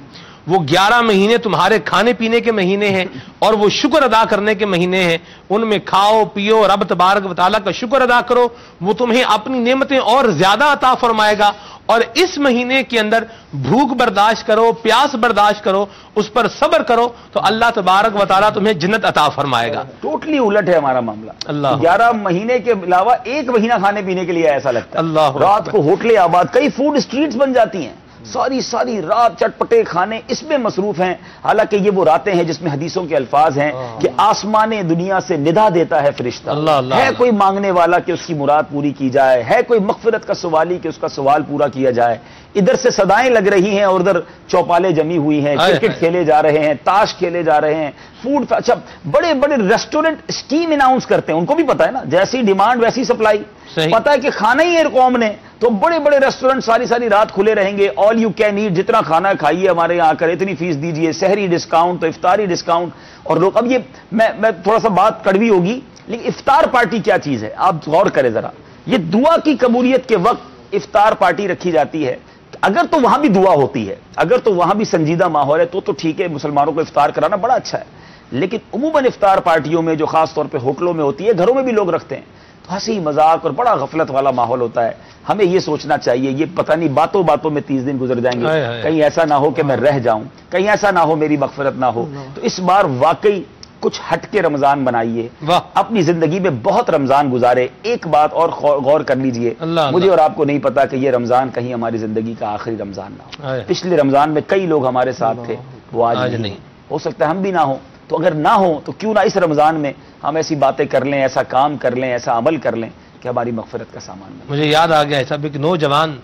وہ 11 مہینے تمہارے کھانے پینے کے مہینے ہیں اور وہ شکر ادا کرنے کے مہینے ہیں. ان میں کھاؤ پیو، رب تبارک و تعالیٰ کا شکر ادا کرو، وہ تمہیں اپنی نعمتیں اور زیادہ عطا فرمائے گا. اور اس مہینے کے اندر بھوک برداشت کرو، پیاس برداشت کرو، اس پر صبر کرو تو اللہ تبارک و تعالیٰ تمہیں جنت عطا فرمائے گا. ٹوٹلی الٹ ہے ہمارا معاملہ. اللہ 11 مہینے کے علاوہ ایک مہینہ کھانے پینے کے لیے ایسا لگتا ہے. اللہ رات کو ہوٹلیں آباد، کئی فوڈ اسٹریٹس بن جاتی ہیں، ساری رات چٹپٹے کھانے اس میں مصروف ہیں. حالانکہ یہ وہ راتیں ہیں جس میں حدیثوں کے الفاظ ہیں کہ آسمان دنیا سے ندا دیتا ہے فرشتہ، ہے کوئی مانگنے والا کہ اس کی مراد پوری کی جائے، ہے کوئی مغفرت کا سوالی کہ اس کا سوال پورا کیا جائے. ادھر سے صدائیں لگ رہی ہیں اور ادھر چوپالے جمی ہوئی ہیں، کرکٹ کھیلے جا رہے ہیں، تاش کھیلے جا رہے ہیں، فوڈ. اچھا بڑے ریسٹورنٹ اسکیم اناؤنس کرتے ہیں، ان کو بھی پتا ہے نا، جیسی ڈیمانڈ ویسی سپلائی. پتا ہے کہ کھانا ہی ہے قوم نے، تو بڑے ریسٹورنٹ ساری رات کھلے رہیں گے. آل یو کین ایٹ، جتنا کھانا کھائیے ہمارے یہاں کر، اتنی فیس دیجئے، سحری ڈسکاؤنٹ تو افطاری ڈسکاؤنٹ. اور لوگ اب یہ میں تھوڑا سا بات کڑوی ہوگی لیکن افطار پارٹی کیا چیز ہے آپ غور کریں ذرا. یہ دعا کی قبولیت کے وقت افطار پارٹی رکھی جاتی ہے. اگر تو وہاں بھی دعا ہوتی ہے، اگر تو وہاں بھی سنجیدہ ماحول ہے تو ٹھیک ہے، مسلمانوں کو افطار کرانا بڑا اچھا ہے. لیکن عموماً افطار پارٹیوں میں جو خاص طور پہ ہوٹلوں میں ہوتی ہے، گھروں میں بھی لوگ رکھتے ہیں، تو ہنسی مذاق اور بڑا غفلت والا ماحول ہوتا ہے. ہمیں یہ سوچنا چاہیے، یہ پتہ نہیں باتوں میں 30 دن گزر جائیں گے، کہیں ایسا نہ ہو کہ میں رہ جاؤں، کہیں ایسا نہ ہو میری مغفرت نہ ہو. تو اس بار واقعی کچھ ہٹ کے رمضان بنائیے، اپنی زندگی میں بہت رمضان گزارے. ایک بات اور غور کر لیجئے، مجھے اور آپ کو نہیں پتا کہ یہ رمضان کہیں ہماری زندگی کا آخری رمضان نہ ہو. پچھلے رمضان میں کئی لوگ ہمارے ساتھ تھے، وہ آج نہیں. ہو سکتا ہے ہم بھی نہ ہوں، تو اگر نہ ہو تو کیوں نہ اس رمضان میں ہم ایسی باتیں کر لیں، ایسا کام کر لیں، ایسا عمل کر لیں کہ ہماری مغفرت کا سامان بنے. مجھے یاد آ گیا ایسا ایک نوجوان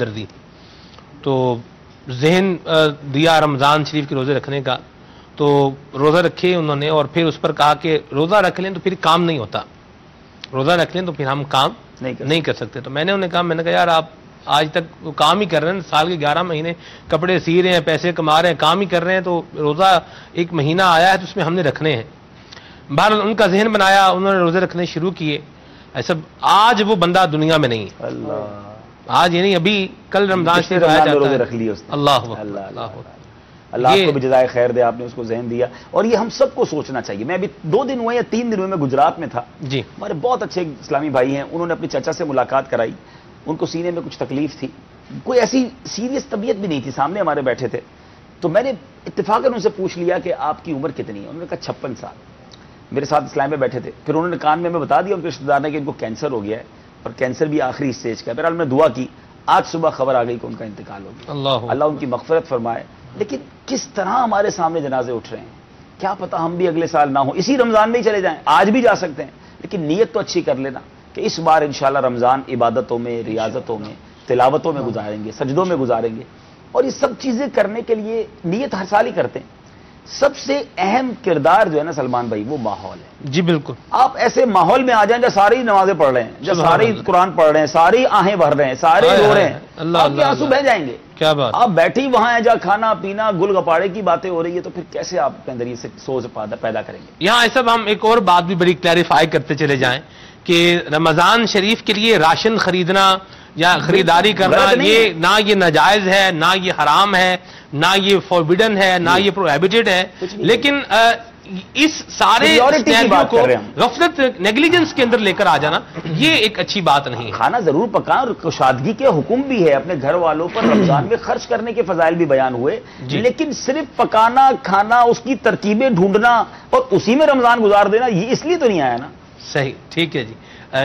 دردی تو ذہن دیا رمضان شریف کے روزے رکھنے کا، تو روزہ رکھے انہوں نے اور پھر اس پر کہا کہ روزہ رکھ لیں تو پھر کام نہیں ہوتا، روزہ رکھ لیں تو پھر ہم کام نہیں کر سکتے. تو میں نے انہیں کہا یار آپ آج تک وہ کام ہی کر رہے ہیں، سال کے 11 مہینے کپڑے سی رہے ہیں، پیسے کما رہے ہیں، کام ہی کر رہے ہیں، تو روزہ ایک مہینہ آیا ہے تو اس میں ہم نے رکھنے ہیں. بہرحال ان کا ذہن بنایا، انہوں نے روزے رکھنے شروع کیے. ایسا آج وہ بندہ دنیا میں نہیں ہے، آج یہ نہیں، ابھی کل رمضان شریف آیا جاتا ہے. رکھ لیے اس نے. اللہ آپ کو بھی جزائے خیر دے، آپ نے اس کو ذہن دیا. اور یہ ہم سب کو سوچنا چاہیے. میں ابھی 2 دن ہوئے یا 3 دن ہوئے میں گجرات میں تھا جی. ہمارے بہت اچھے اسلامی بھائی ہیں، انہوں نے اپنی چچا سے ملاقات کرائی. ان کو سینے میں کچھ تکلیف تھی، کوئی ایسی سیریس طبیعت بھی نہیں تھی، سامنے ہمارے بیٹھے تھے. تو میں نے اتفاقاً ان سے پوچھ لیا کہ آپ کی عمر کتنی ہے؟ انہوں نے کہا 56 سال. میرے ساتھ اسلام میں بیٹھے تھے. پھر انہوں نے کان میں بتا دیا ان کے رشتے دار نے کہ ان کو کینسر ہو گیا ہے اور کینسر بھی آخری اسٹیج کا ہے. بہرحال میں نے دعا کی. آج صبح خبر آ گئی کہ ان کا انتقال ہو گیا. اللہ ان کی مغفرت فرمائے. لیکن کس طرح ہمارے سامنے جنازے اٹھ رہے ہیں، کیا پتا ہم بھی اگلے سال نہ ہو، اسی رمضان میں ہی چلے جائیں، آج بھی جا سکتے ہیں، لیکن نیت تو اچھی کر لینا کہ اس بار انشاءاللہ رمضان عبادتوں میں، ریاضتوں میں، تلاوتوں میں گزاریں گے، سجدوں میں گزاریں گے. اور یہ سب چیزیں کرنے کے لیے نیت ہر سال ہی کرتے ہیں. سب سے اہم کردار جو ہے نا سلمان بھائی، وہ ماحول ہے. جی بالکل. آپ ایسے ماحول میں آ جائیں جب ساری نمازیں پڑھ رہے ہیں، جب ساری قرآن پڑھ رہے ہیں، ساری آہیں بھر رہے ہیں، سارے رو رہے ہیں، آپ کے آنسو بہہ جائیں گے. کیا بات. آپ بیٹھی وہاں ہیں جہاں کھانا پینا گل گپاڑے کی باتیں ہو رہی ہے، تو پھر کیسے آپ کے اندر یہ سوچ پیدا کریں گے؟ یہاں ایسا ہم ایک اور بات بھی بڑی کلیریفائی کرتے چلے جائیں کہ رمضان شریف کے لیے راشن خریدنا یا خریداری کرنا یہ نہ یہ ناجائز ہے، نہ یہ حرام ہے، نہ یہ فوربیڈن ہے، نہ یہ پروہیبٹڈ ہے، لیکن اس سارے سینیریو کو غفلت نیگلیجنس کے اندر لے کر آ جانا یہ ایک اچھی بات نہیں ہے. کھانا ضرور پکائیں اور کشادگی کے حکم بھی ہے، اپنے گھر والوں پر رمضان میں خرچ کرنے کے فضائل بھی بیان ہوئے، لیکن صرف پکانا کھانا، اس کی ترکیبیں ڈھونڈنا اور اسی میں رمضان گزار دینا یہ اس لیے تو نہیں آیا نا. صحیح، ٹھیک ہے جی.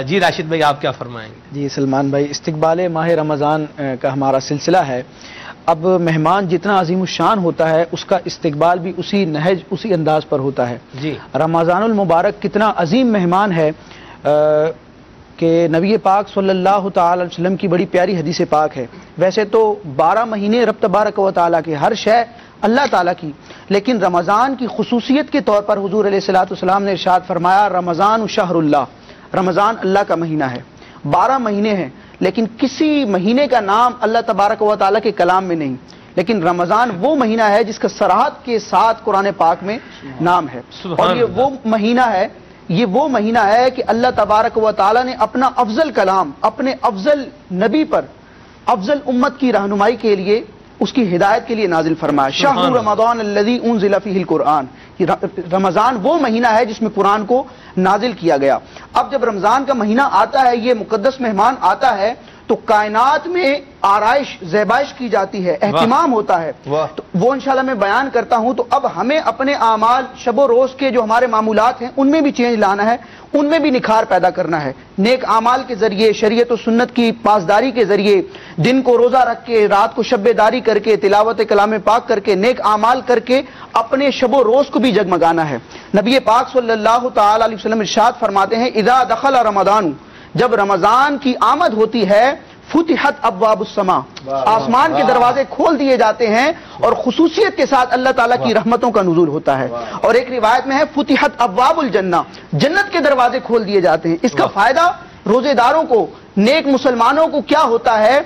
جی راشد بھائی آپ کیا فرمائیں گے؟ جی سلمان بھائی، استقبال ماہ رمضان کا ہمارا سلسلہ ہے. اب مہمان جتنا عظیم الشان ہوتا ہے اس کا استقبال بھی اسی نہج اسی انداز پر ہوتا ہے. جی رمضان المبارک کتنا عظیم مہمان ہے کہ نبی پاک صلی اللہ تعالی علیہ وسلم کی بڑی پیاری حدیث پاک ہے. ویسے تو 12 مہینے رب تبارک و تعالیٰ کے، ہر شے اللہ تعالیٰ کی، لیکن رمضان کی خصوصیت کے طور پر حضور علیہ الصلوۃ والسلام نے ارشاد فرمایا رمضان شہر اللہ، رمضان اللہ کا مہینہ ہے. 12 مہینے ہیں لیکن کسی مہینے کا نام اللہ تبارک و تعالیٰ کے کلام میں نہیں، لیکن رمضان وہ مہینہ ہے جس کا صراحت کے ساتھ قرآن پاک میں نام ہے. اور یہ وہ مہینہ ہے کہ اللہ تبارک و تعالیٰ نے اپنا افضل کلام اپنے افضل نبی پر افضل امت کی رہنمائی کے لیے، اس کی ہدایت کے لیے نازل فرمایا. شہر رمضان الذی انزل فیہ القرآن، رمضان وہ مہینہ ہے جس میں قرآن کو نازل کیا گیا. اب جب رمضان کا مہینہ آتا ہے، یہ مقدس مہمان آتا ہے، تو کائنات میں آرائش زیبائش کی جاتی ہے، اہتمام ہوتا ہے. تو وہ انشاءاللہ میں بیان کرتا ہوں. تو اب ہمیں اپنے اعمال شب و روز کے جو ہمارے معمولات ہیں ان میں بھی چینج لانا ہے، ان میں بھی نکھار پیدا کرنا ہے. نیک اعمال کے ذریعے، شریعت و سنت کی پاسداری کے ذریعے، دن کو روزہ رکھ کے، رات کو شب داری کر کے، تلاوت کلام پاک کر کے، نیک اعمال کر کے اپنے شب و روز کو بھی جگمگانا ہے. نبی پاک صلی اللہ تعالی علیہ وسلم ارشاد فرماتے ہیں اذا دخل رمضان، جب رمضان کی آمد ہوتی ہے، فتحت ابواب السماء، آسمان کے دروازے کھول دیے جاتے ہیں اور خصوصیت کے ساتھ اللہ تعالیٰ کی رحمتوں کا نزول ہوتا ہے. اور ایک روایت میں ہے فتحت ابواب الجنہ، جنت کے دروازے کھول دیے جاتے ہیں. اس کا فائدہ روزے داروں کو، نیک مسلمانوں کو کیا ہوتا ہے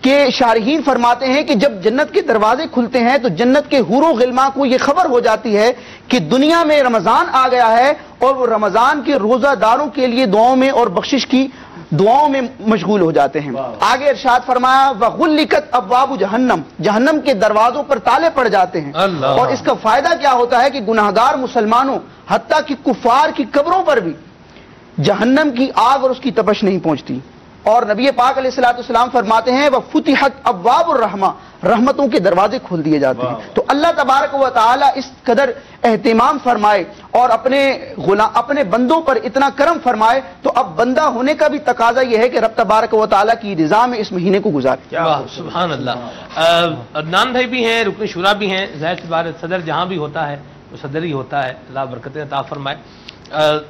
کہ شارحین فرماتے ہیں کہ جب جنت کے دروازے کھلتے ہیں تو جنت کے حور و غلماں کو یہ خبر ہو جاتی ہے کہ دنیا میں رمضان آ گیا ہے، اور وہ رمضان کے روزہ داروں کے لیے دعاؤں میں اور بخشش کی دعاؤں میں مشغول ہو جاتے ہیں. آگے ارشاد فرمایا وَغُلِّقَتْ أَبْوَابُ جہنم، جہنم کے دروازوں پر تالے پڑ جاتے ہیں. اور اس کا فائدہ کیا ہوتا ہے کہ گناہگار مسلمانوں حتیٰ کہ کفار کی قبروں پر بھی جہنم کی آگ اور اس کی تپش نہیں پہنچتی. اور نبی پاک علیہ الصلوۃ والسلام فرماتے ہیں وَفُتِحَتْ أَبْوَابُ الرَّحْمَةِ، رحمتوں کے دروازے کھول دیے جاتے ہیں. تو اللہ تبارک و تعالی اس قدر اہتمام فرمائے اور اپنے بندوں پر اتنا کرم فرمائے، تو اب بندہ ہونے کا بھی تقاضا یہ ہے کہ رب تبارک و تعالی کی رضا میں اس مہینے کو گزارے. سبحان اللہ. عدنان بھائی بھی ہیں، رکن شورا بھی ہیں، ظاہر سی بات ہے صدر جہاں بھی ہوتا ہے وہ صدر ہی ہوتا ہے، اللہ برکتیں عطا فرمائے.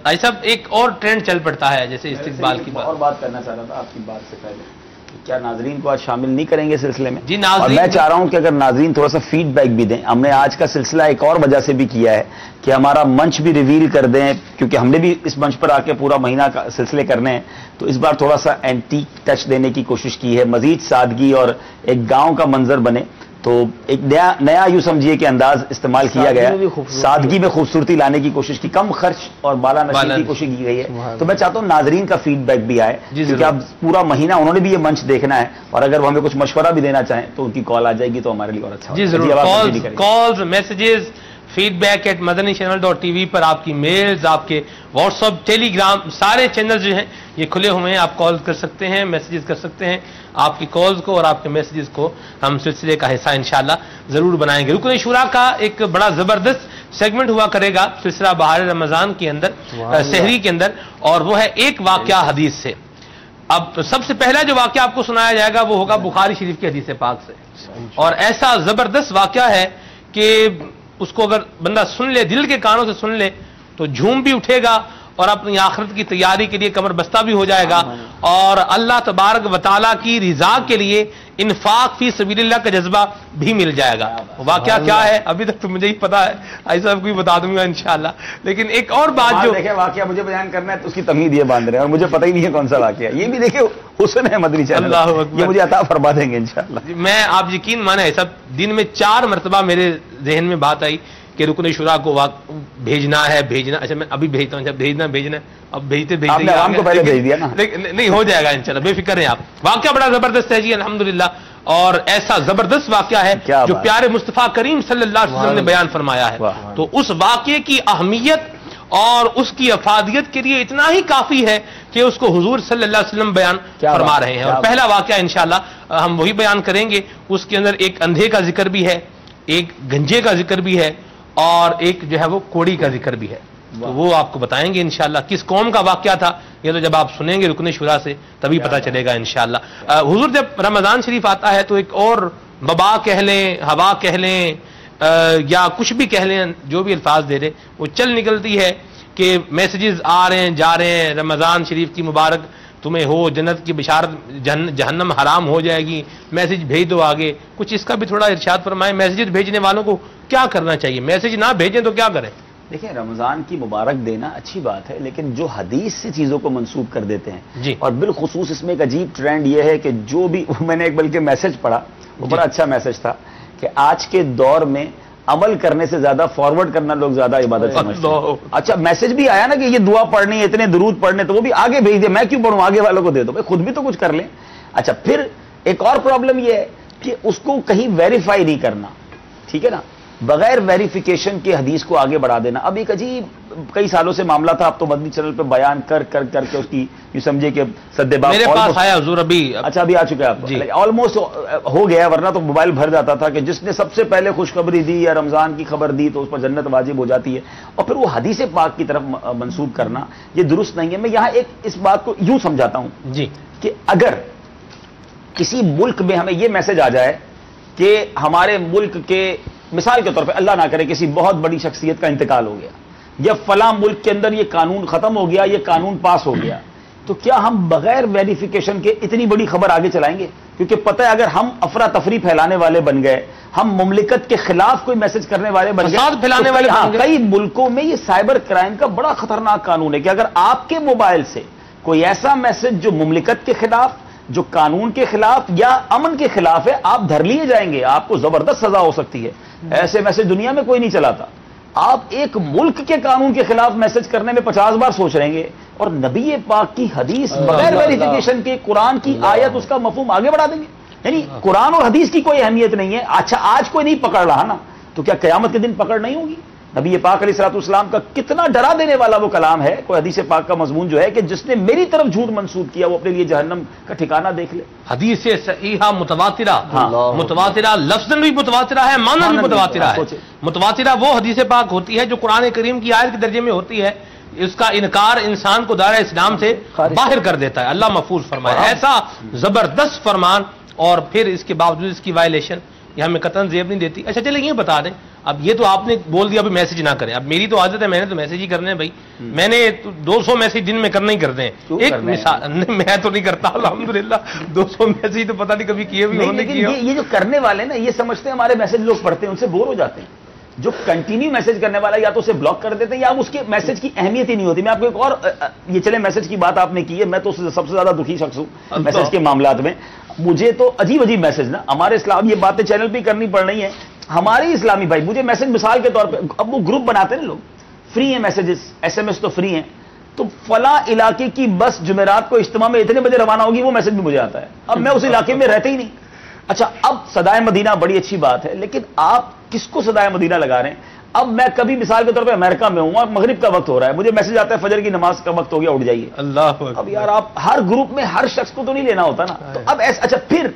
ایسا ایک اور ٹرینڈ چل پڑتا ہے جیسے استقبال کی اور بات کرنا چاہ رہا تھا آپ کی بات سے پہلے، کیا ناظرین کو آج شامل نہیں کریں گے سلسلے میں؟ جی اور ناظرین، میں چاہ رہا ہوں کہ اگر ناظرین تھوڑا سا فیڈ بیک بھی دیں. ہم نے آج کا سلسلہ ایک اور وجہ سے بھی کیا ہے کہ ہمارا منچ بھی ریویل کر دیں، کیونکہ ہم نے بھی اس منچ پر آ کے پورا مہینہ کا سلسلے کرنے ہیں، تو اس بار تھوڑا سا اینٹی ٹچ دینے کی کوشش کی ہے، مزید سادگی اور ایک گاؤں کا منظر بنے. تو ایک نیا یوں سمجھیے کہ انداز استعمال کیا گیا، سادگی میں خوبصورتی لانے کی کوشش کی، کم خرچ اور بالا نشری کی کوشش کی گئی ہے. تو میں چاہتا ہوں ناظرین کا فیڈ بیک بھی آئے، کیونکہ اب پورا مہینہ انہوں نے بھی یہ منچ دیکھنا ہے، اور اگر وہ ہمیں کچھ مشورہ بھی دینا چاہیں تو ان کی کال آ جائے گی تو ہمارے لیے اور اچھا ہوگا. جی ضرور. Calls, messages, feedback @madanichannel.tv پر آپ کی میلز، آپ کے واٹس ایپ، ٹیلی گرام، سارے چینل جو ہیں یہ کھلے ہوئے ہیں. آپ کال کر سکتے ہیں، میسیجز کر سکتے ہیں. آپ کی کالز کو اور آپ کے میسیجز کو ہم سلسلے کا حصہ انشاءاللہ ضرور بنائیں گے. رکن شورا کا ایک بڑا زبردست سیگمنٹ ہوا کرے گا سلسلہ بہار رمضان کے اندر، سحری کے اندر، اور وہ ہے ایک واقعہ حدیث سے. اب سب سے پہلا جو واقعہ آپ کو سنایا جائے گا وہ ہوگا بخاری شریف کی حدیث پاک سے، اور ایسا زبردست واقعہ ہے کہ اس کو اگر بندہ سن لے، دل کے کانوں سے سن لے، تو جھوم بھی اٹھے گا اور اپنی آخرت کی تیاری کے لیے کمر بستہ بھی ہو جائے گا، اور اللہ تبارک و تعالیٰ کی رضا کے لیے انفاق فی سبیل اللہ کا جذبہ بھی مل جائے گا۔ واقعہ کیا ہے ابھی تک تو مجھے ہی پتا ہے، ایسا کوئی بتا دوں گا انشاءاللہ، لیکن ایک اور بات جو دیکھیں واقعہ مجھے بیان کرنا ہے تو اس کی تمہید یہ باندھ رہے ہیں اور مجھے پتہ ہی نہیں ہے کون سا واقعہ، یہ بھی دیکھیں حسن ہے مدنی چینل، اللہ اکبر، یہ مجھے عطا فرما دیں گے انشاءاللہ۔ میں آپ یقین مانے سب دن میں 4 مرتبہ میرے ذہن میں بات آئی کہ رکن شورا کو بھیجنا ہے، اچھا میں ابھی بھیجتا ہوں، جب بھیجنا ہے، اب بھیجتے آپ نے عوام کو پہلے بھیج دیا نا، نہیں ہو جائے گا انشاءاللہ، بے فکر ہیں آپ۔ واقعہ بڑا زبردست ہے جی الحمدللہ، اور ایسا زبردست واقعہ ہے جو پیارے مصطفیٰ کریم صلی اللہ علیہ وسلم نے بیان فرمایا ہے، تو اس واقعے کی اہمیت اور اس کی افادیت کے لیے اتنا ہی کافی ہے کہ اس کو حضور صلی اللہ علیہ وسلم بیان فرما رہے ہیں۔ اور پہلا واقعہ انشاءاللہ ہم وہی بیان کریں گے، اس کے اندر ایک اندھے کا ذکر بھی ہے، ایک گنجے کا ذکر بھی ہے، اور ایک جو ہے وہ کوڑی کا ذکر بھی ہے، تو وہ آپ کو بتائیں گے انشاءاللہ کس قوم کا واقعہ تھا، یہ تو جب آپ سنیں گے رکن شورا سے تبھی پتہ چلے گا انشاءاللہ۔ حضور جب رمضان شریف آتا ہے تو ایک اور وبا کہہ لیں، ہوا کہہ لیں، یا کچھ بھی کہہ لیں، جو بھی الفاظ دے رہے وہ چل نکلتی ہے کہ میسیجز آ رہے ہیں جا رہے ہیں، رمضان شریف کی مبارک تمہیں ہو، جنت کی بشارت، جہنم حرام ہو جائے گی، میسیج بھیج دو آگے، کچھ اس کا بھی تھوڑا ارشاد فرمائیں، میسیج بھیجنے والوں کو کیا کرنا چاہیے، میسیج نہ بھیجیں تو کیا کریں؟ دیکھیں رمضان کی مبارک دینا اچھی بات ہے، لیکن جو حدیث سے چیزوں کو منسوب کر دیتے ہیں جی، اور بالخصوص اس میں ایک عجیب ٹرینڈ یہ ہے کہ جو بھی میں نے ایک بلکہ میسج پڑھا، وہ بڑا اچھا میسج تھا کہ آج کے دور میں عمل کرنے سے زیادہ فارورڈ کرنا لوگ زیادہ عبادت سمجھتے ہیں۔ اچھا میسج بھی آیا نا کہ یہ دعا پڑھنی ہے، اتنے درود پڑھنے، تو وہ بھی آگے بھیج دے، میں کیوں پڑھوں، آگے والوں کو دے دو، خود بھی تو کچھ کر لیں۔ اچھا پھر ایک اور پرابلم یہ ہے کہ اس کو کہیں ویریفائی نہیں کرنا، ٹھیک ہے نا، بغیر ویریفیکیشن کے حدیث کو آگے بڑھا دینا۔ اب ایک عجیب کئی سالوں سے معاملہ تھا، اب تو مدنی چینل پہ بیان کر کے اس کی یہ سمجھے کہ سدے باب میرے پاس آیا حضور ابھی، اچھا ابھی آ چکا ہے آپ کو، آلموسٹ ہو گیا، ورنہ تو موبائل بھر جاتا تھا کہ جس نے سب سے پہلے خوشخبری دی یا رمضان کی خبر دی تو اس پر جنت واجب ہو جاتی ہے، اور پھر وہ حدیث پاک کی طرف منسوب کرنا یہ درست نہیں ہے۔ میں یہاں ایک اس بات کو یوں سمجھاتا ہوں جی کہ اگر کسی ملک میں ہمیں یہ میسج آ جائے کہ ہمارے ملک کے مثال کے طور پہ اللہ نہ کرے کسی بہت بڑی شخصیت کا انتقال ہو گیا، یا فلاں ملک کے اندر یہ قانون ختم ہو گیا، یہ قانون پاس ہو گیا، تو کیا ہم بغیر ویریفیکیشن کے اتنی بڑی خبر آگے چلائیں گے؟ کیونکہ پتہ ہے اگر ہم افراتفری پھیلانے والے بن گئے، ہم مملکت کے خلاف کوئی میسج کرنے والے بن گئے، فساد پھیلانے والے بن گئے۔ کئی ملکوں میں یہ سائبر کرائم کا بڑا خطرناک قانون ہے کہ اگر آپ کے موبائل سے کوئی ایسا میسج جو مملکت کے خلاف، جو قانون کے خلاف یا امن کے خلاف ہے، آپ دھر لیے جائیں گے، آپ کو زبردست سزا ہو سکتی ہے۔ ایسے میسج دنیا میں کوئی نہیں چلاتا۔ آپ ایک ملک کے قانون کے خلاف میسج کرنے میں 50 بار سوچ رہیں گے، اور نبی پاک کی حدیث بغیر ویریفیکیشن کے، قرآن کی آیت اس کا مفہوم آگے بڑھا دیں گے۔ یعنی قرآن اور حدیث کی کوئی اہمیت نہیں ہے۔ اچھا آج کوئی نہیں پکڑ رہا نا، تو کیا قیامت کے دن پکڑ نہیں ہوگی؟ نبی پاک علیہ الصلوۃ والسلام کا کتنا ڈرا دینے والا وہ کلام ہے، کوئی حدیث پاک کا مضمون جو ہے کہ جس نے میری طرف جھوٹ منسوب کیا وہ اپنے لیے جہنم کا ٹھکانہ دیکھ لے۔ حدیث صحیحہ متواترہ، متواترہ لفظ بھی متواترہ ہے، معنی بھی متواترہ ہے۔ متواترہ وہ حدیث پاک ہوتی ہے جو قرآن کریم کی آیت کے درجے میں ہوتی ہے، اس کا انکار انسان کو دائرہ اسلام سے باہر کر دیتا ہے، اللہ محفوظ فرمائے۔ ایسا زبردست فرمان، اور پھر اس کے باوجود اس کی وائلیشن یہ ہمیں قطعاً زیب نہیں دیتی۔ اچھا چلے یہ بتا دیں، اب یہ تو آپ نے بول دیا ابھی میسج نہ کریں، اب میری تو عادت ہے، میں نے تو میسج ہی کرنے ہیں بھائی، میں نے 200 میسج دن میں کرنے ہی کرتے ہیں۔ ایک مثال میں تو نہیں کرتا الحمدللہ، 200 میسج تو پتہ نہیں کبھی کیے بھی ہونے کی۔ یہ جو کرنے والے نا یہ سمجھتے ہیں ہمارے میسج لوگ پڑھتے ہیں ان سے بور ہو جاتے ہیں۔ جو کنٹینیو میسج کرنے والا یا تو اسے بلاک کر دیتے ہیں یا اس کے میسج کی اہمیت ہی نہیں ہوتی۔ میں آپ کو ایک اور یہ چلے میسج کی بات آپ نے کی ہے، میں تو سب سے زیادہ دکھی شخص ہوں میسج کے معاملات میں۔ مجھے تو عجیب میسج نا ہمارے اسلام، یہ باتیں چینل پہ کرنی پڑ رہی ہیں، ہمارے اسلامی بھائی مجھے میسج مثال کے طور پہ، اب وہ گروپ بناتے ہیں لوگ، فری ہیں میسجز، SMS تو فری ہیں، تو فلاں علاقے کی بس جمعرات کو اجتماع میں اتنے بجے روانہ ہوگی، وہ میسج بھی مجھے آتا ہے۔ اب میں اس علاقے میں رہتے ہی نہیں۔ اچھا اب صدائے مدینہ بڑی اچھی بات ہے، لیکن آپ کس کو صدائے مدینہ لگا رہے ہیں؟ اب میں کبھی مثال کے طور پہ امریکہ میں ہوں اور مغرب کا وقت ہو رہا ہے، مجھے میسج آتا ہے فجر کی نماز کا وقت ہو گیا، اٹھ جائیے۔ اللہ اب یار آپ ہر گروپ میں ہر شخص کو تو نہیں لینا ہوتا نا، تو اب ایسا، اچھا پھر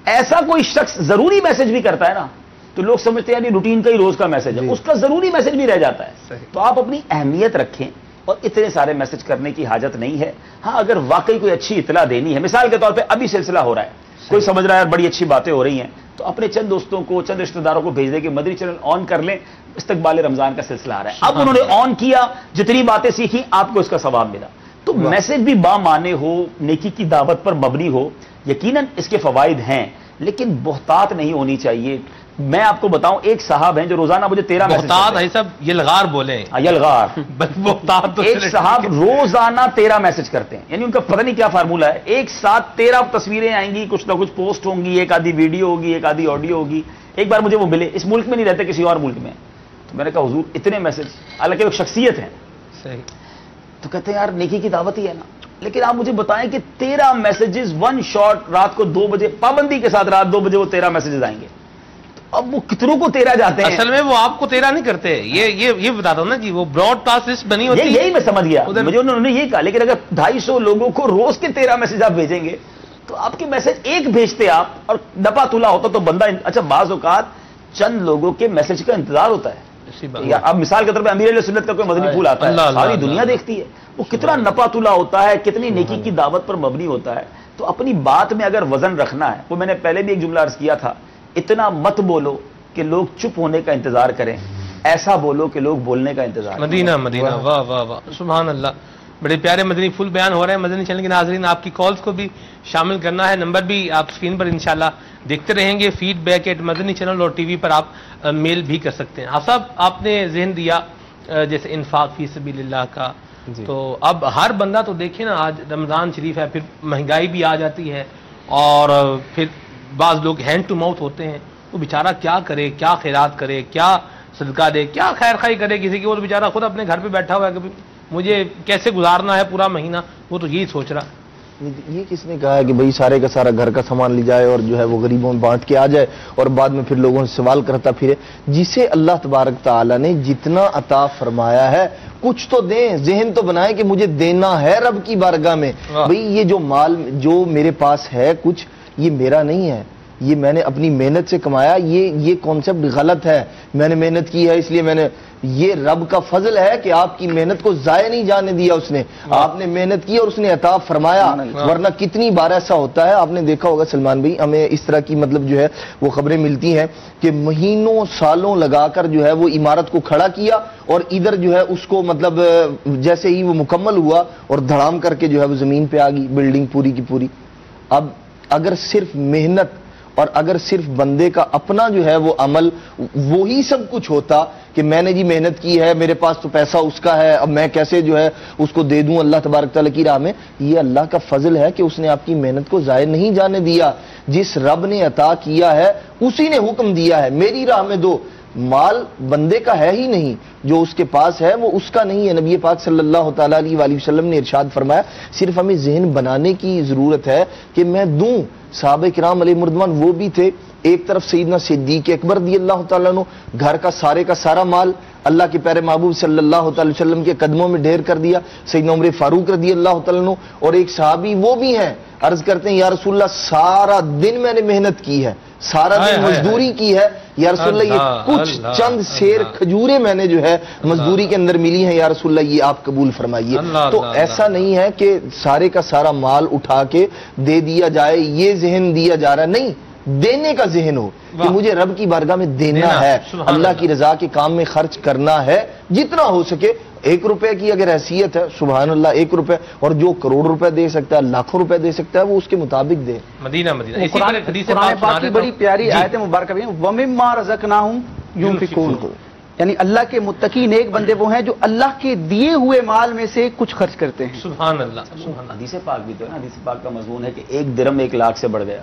ایسا کوئی شخص ضروری میسج بھی کرتا ہے نا، تو لوگ سمجھتے ہیں یعنی روٹین کا ہی روز کا میسج ہے، اس کا ضروری میسج بھی رہ جاتا ہے۔ تو آپ اپنی اہمیت رکھیں، اور اتنے سارے میسج کرنے کی حاجت نہیں ہے۔ ہاں اگر واقعی کوئی اچھی اطلاع دینی ہے، مثال کے طور پہ ابھی سلسلہ ہو رہا ہے، کوئی سمجھ رہا ہے بڑی اچھی باتیں ہو رہی ہیں، تو اپنے چند دوستوں کو چند رشتہ داروں کو بھیج دیں کہ مدنی چینل آن کر لیں، استقبال رمضان کا سلسلہ آ رہا ہے. اب انہوں نے آن کیا، جتنی باتیں سیکھی آپ کو اس کا ثواب ملا. تو میسج بھی بامعنی ہو، نیکی کی دعوت پر مبنی ہو، یقیناً اس کے فوائد ہیں، لیکن بہتات نہیں ہونی چاہیے. میں آپ کو بتاؤں، ایک صاحب ہیں جو روزانہ مجھے 13 بہتات ہے سب یلغار بولیں، یلغار بہتات تو ایک صاحب روزانہ 13 میسج کرتے ہیں، یعنی ان کا پتہ نہیں کیا فارمولہ ہے. ایک ساتھ 13 تصویریں آئیں گی، کچھ نہ کچھ پوسٹ ہوں گی، ایک آدھی ویڈیو ہوگی، ایک آدھی آڈیو ہوگی. ایک بار مجھے وہ ملے، اس ملک میں نہیں رہتے، کسی اور ملک میں. تو میں نے کہا حضور اتنے میسج، حالانکہ وہ شخصیت ہیں. صحیح. تو کہتے ہیں یار نیکی کی دعوت ہی ہے نا، لیکن آپ مجھے بتائیں کہ 13 میسجز ون شاٹ رات کو 2 بجے پابندی کے ساتھ رات 2 بجے وہ 13 میسجز آئیں گے. اب وہ کتنوں کو 13 جاتے ہیں؟ اصل میں وہ آپ کو 13 نہیں کرتے، یہ بتاتا ہوں نا جی، وہ براڈ کاسٹ لسٹ بنی ہوتی ہے. یہی میں سمجھ گیا، مجھے انہوں نے یہ کہا. لیکن اگر 250 لوگوں کو روز کے 13 میسج آپ بھیجیں گے تو آپ کے میسج ایک بھیجتے آپ اور نپا تلا ہوتا تو بندہ. اچھا بعض اوقات چند لوگوں کے میسج کا انتظار ہوتا ہے. اب مثال کے طور پہ امیر علیہ سنت کا کوئی مدنی پھول آتا ہے، ساری دنیا دیکھتی ہے، وہ کتنا نپا تلا ہوتا ہے، کتنی نیکی کی دعوت پر مبنی ہوتا ہے. تو اپنی بات میں اگر وزن رکھنا ہے، وہ میں نے پہلے بھی ایک جملہ عرض کیا تھا، اتنا مت بولو کہ لوگ چپ ہونے کا انتظار کریں، ایسا بولو کہ لوگ بولنے کا انتظار کریں. مدینہ مدینہ، واہ واہ واہ، سبحان اللہ. بڑے پیارے مدنی پھول بیان ہو رہے ہیں. مدنی چینل کے ناظرین، آپ کی کالز کو بھی شامل کرنا ہے، نمبر بھی آپ اسکرین پر انشاءاللہ دیکھتے رہیں گے. فیڈ بیک @madanichannel.tv پر آپ میل بھی کر سکتے ہیں. آپ صاحب، آپ نے ذہن دیا جیسے انفاق فی سبیل اللہ کا، تو اب ہر بندہ تو دیکھیں نا، آج رمضان شریف ہے، پھر مہنگائی بھی آ جاتی ہے، اور پھر بعض لوگ ہینڈ ٹو ماؤتھ ہوتے ہیں. وہ بیچارہ کیا کرے، کیا خیرات کرے، کیا صدقہ دے، کیا خیر خائی کرے کسی کی. وہ تو بیچارہ خود اپنے گھر پہ بیٹھا ہوا ہے کہ مجھے کیسے گزارنا ہے پورا مہینہ، وہ تو یہی سوچ رہا. یہ کس نے کہا ہے کہ بھئی سارے کا سارا گھر کا سامان لی جائے اور جو ہے وہ غریبوں میں بانٹ کے آ جائے اور بعد میں پھر لوگوں سے سوال کرتا پھرے. جسے اللہ تبارک تعالیٰ نے جتنا عطا فرمایا ہے کچھ تو دیں، ذہن تو بنائیں کہ مجھے دینا ہے رب کی بارگاہ میں. بھئی یہ جو مال جو میرے پاس ہے کچھ، یہ میرا نہیں ہے، یہ میں نے اپنی محنت سے کمایا. یہ کانسیپٹ غلط ہے. میں نے محنت کی ہے اس لیے میں نے، یہ رب کا فضل ہے کہ آپ کی محنت کو ضائع نہیں جانے دیا اس نے. آپ نے محنت کی اور اس نے عطا فرمایا. ورنہ کتنی بار ایسا ہوتا ہے، آپ نے دیکھا ہوگا سلمان بھائی، ہمیں اس طرح کی مطلب جو ہے وہ خبریں ملتی ہیں کہ مہینوں سالوں لگا کر جو ہے وہ عمارت کو کھڑا کیا اور ادھر جو ہے اس کو مطلب جیسے ہی وہ مکمل ہوا اور دھڑام کر کے جو ہے وہ زمین پہ آ گئی بلڈنگ پوری کی پوری. اب اگر صرف محنت اور اگر صرف بندے کا اپنا جو ہے وہ عمل وہی سب کچھ ہوتا کہ میں نے جی محنت کی ہے، میرے پاس تو پیسہ اس کا ہے، اب میں کیسے جو ہے اس کو دے دوں اللہ تبارک تعالیٰ کی راہ میں. یہ اللہ کا فضل ہے کہ اس نے آپ کی محنت کو ضائع نہیں جانے دیا. جس رب نے عطا کیا ہے اسی نے حکم دیا ہے میری راہ میں دو. مال بندے کا ہے ہی نہیں، جو اس کے پاس ہے وہ اس کا نہیں ہے. نبی پاک صلی اللہ تعالیٰ علیہ وآلہ وسلم نے ارشاد فرمایا، صرف ہمیں ذہن بنانے کی ضرورت ہے کہ میں دوں. صحابہ کرام علیہ مردوان وہ بھی تھے، ایک طرف سیدنا صدیق اکبر رضی اللہ تعالیٰ عنہ، گھر کا سارے کا سارا مال اللہ کے پیارے محبوب صلی اللہ تعالی وسلم کے قدموں میں ڈھیر کر دیا. سیدنا عمر فاروق رضی اللہ تعالیٰ عنہ، اور ایک صحابی وہ بھی ہیں عرض کرتے ہیں یا رسول اللہ سارا دن میں نے محنت کی ہے، سارا دن مزدوری کی ہے یا رسول اللہ، یہ کچھ چند سیر کھجوریں میں نے جو ہے مزدوری کے اندر ملی ہیں یا رسول اللہ، یہ آپ قبول فرمائیے. تو ایسا نہیں ہے کہ سارے کا سارا مال اٹھا کے دے دیا جائے، یہ ذہن دیا جا رہا نہیں، دینے کا ذہن ہو کہ مجھے رب کی بارگاہ میں دینا ہے، اللہ کی رضا کے کام میں خرچ کرنا ہے جتنا ہو سکے. 1 روپے کی اگر حیثیت ہے سبحان اللہ 1 روپے، اور جو کروڑ روپے دے سکتا ہے، لاکھوں روپے دے سکتا ہے، وہ اس کے مطابق دے. مدینہ اسی پر حدیث قرآن پاک کی بڑی پیاری آیت مبارکہ بھی ہے، وَمِمَّا رَزَقْنَاهُمْ يُنْفِقُونَ، یعنی اللہ کے متقی نیک بندے وہ ہیں جو اللہ کے دیے ہوئے مال میں سے کچھ خرچ کرتے ہیں. سبحان اللہ سبحان اللہ. حدیث پاک بھی تو ہے نا، حدیث پاک کا مضمون ہے کہ 1 درہم 1 لاکھ سے بڑھ گیا.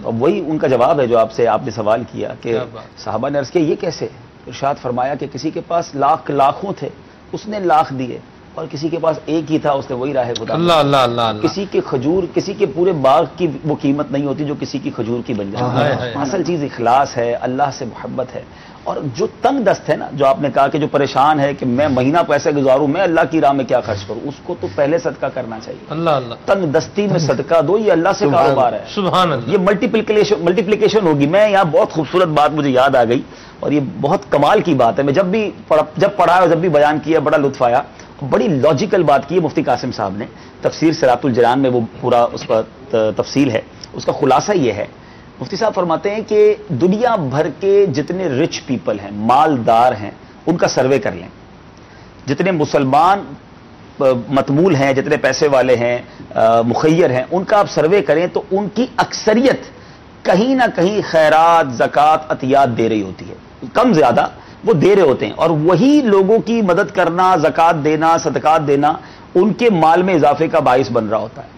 اور وہی ان کا جواب ہے جو آپ نے سوال کیا کہ صحابہ نے عرض کیا یہ کیسے. ارشاد فرمایا کہ کسی کے پاس لاکھوں تھے، اس نے لاکھ دیے، اور کسی کے پاس ایک ہی تھا، اس نے وہی راہ خدا. اللہ اللہ اللہ. کسی کے کھجور، کسی کے پورے باغ کی وہ قیمت نہیں ہوتی جو کسی کی کھجور کی بن جاتی ہے. اصل چیز اخلاص ہے، اللہ سے محبت ہے. اور جو تنگ دست ہے نا، جو آپ نے کہا کہ جو پریشان ہے کہ میں مہینہ پیسے گزاروں، میں اللہ کی راہ میں کیا خرچ کروں، اس کو تو پہلے صدقہ کرنا چاہیے. اللہ اللہ. تنگ دستی میں صدقہ دو، یہ اللہ سے کاروبار ہے. سبحان اللہ. یہ ملٹیپلیکیشن ہوگی. میں یہاں بہت خوبصورت بات مجھے یاد آ گئی اور یہ بہت کمال کی بات ہے. میں جب پڑھا اور جب بھی بیان کیا بڑا لطف آیا. بڑی لاجیکل بات کی ہے مفتی قاسم صاحب نے تفسیر صراط الجنان میں، وہ پورا اس پر تفصیل ہے. اس کا خلاصہ یہ ہے مفتی صاحب فرماتے ہیں کہ دنیا بھر کے جتنے رچ پیپل ہیں، مالدار ہیں، ان کا سروے کر لیں. جتنے مسلمان متمول ہیں، جتنے پیسے والے ہیں، مخیر ہیں، ان کا آپ سروے کریں تو ان کی اکثریت کہیں نہ کہیں خیرات، زکوٰۃ، عطیات دے رہی ہوتی ہے. کم زیادہ وہ دے رہے ہوتے ہیں، اور وہی لوگوں کی مدد کرنا، زکوٰۃ دینا، صدقات دینا ان کے مال میں اضافے کا باعث بن رہا ہوتا ہے.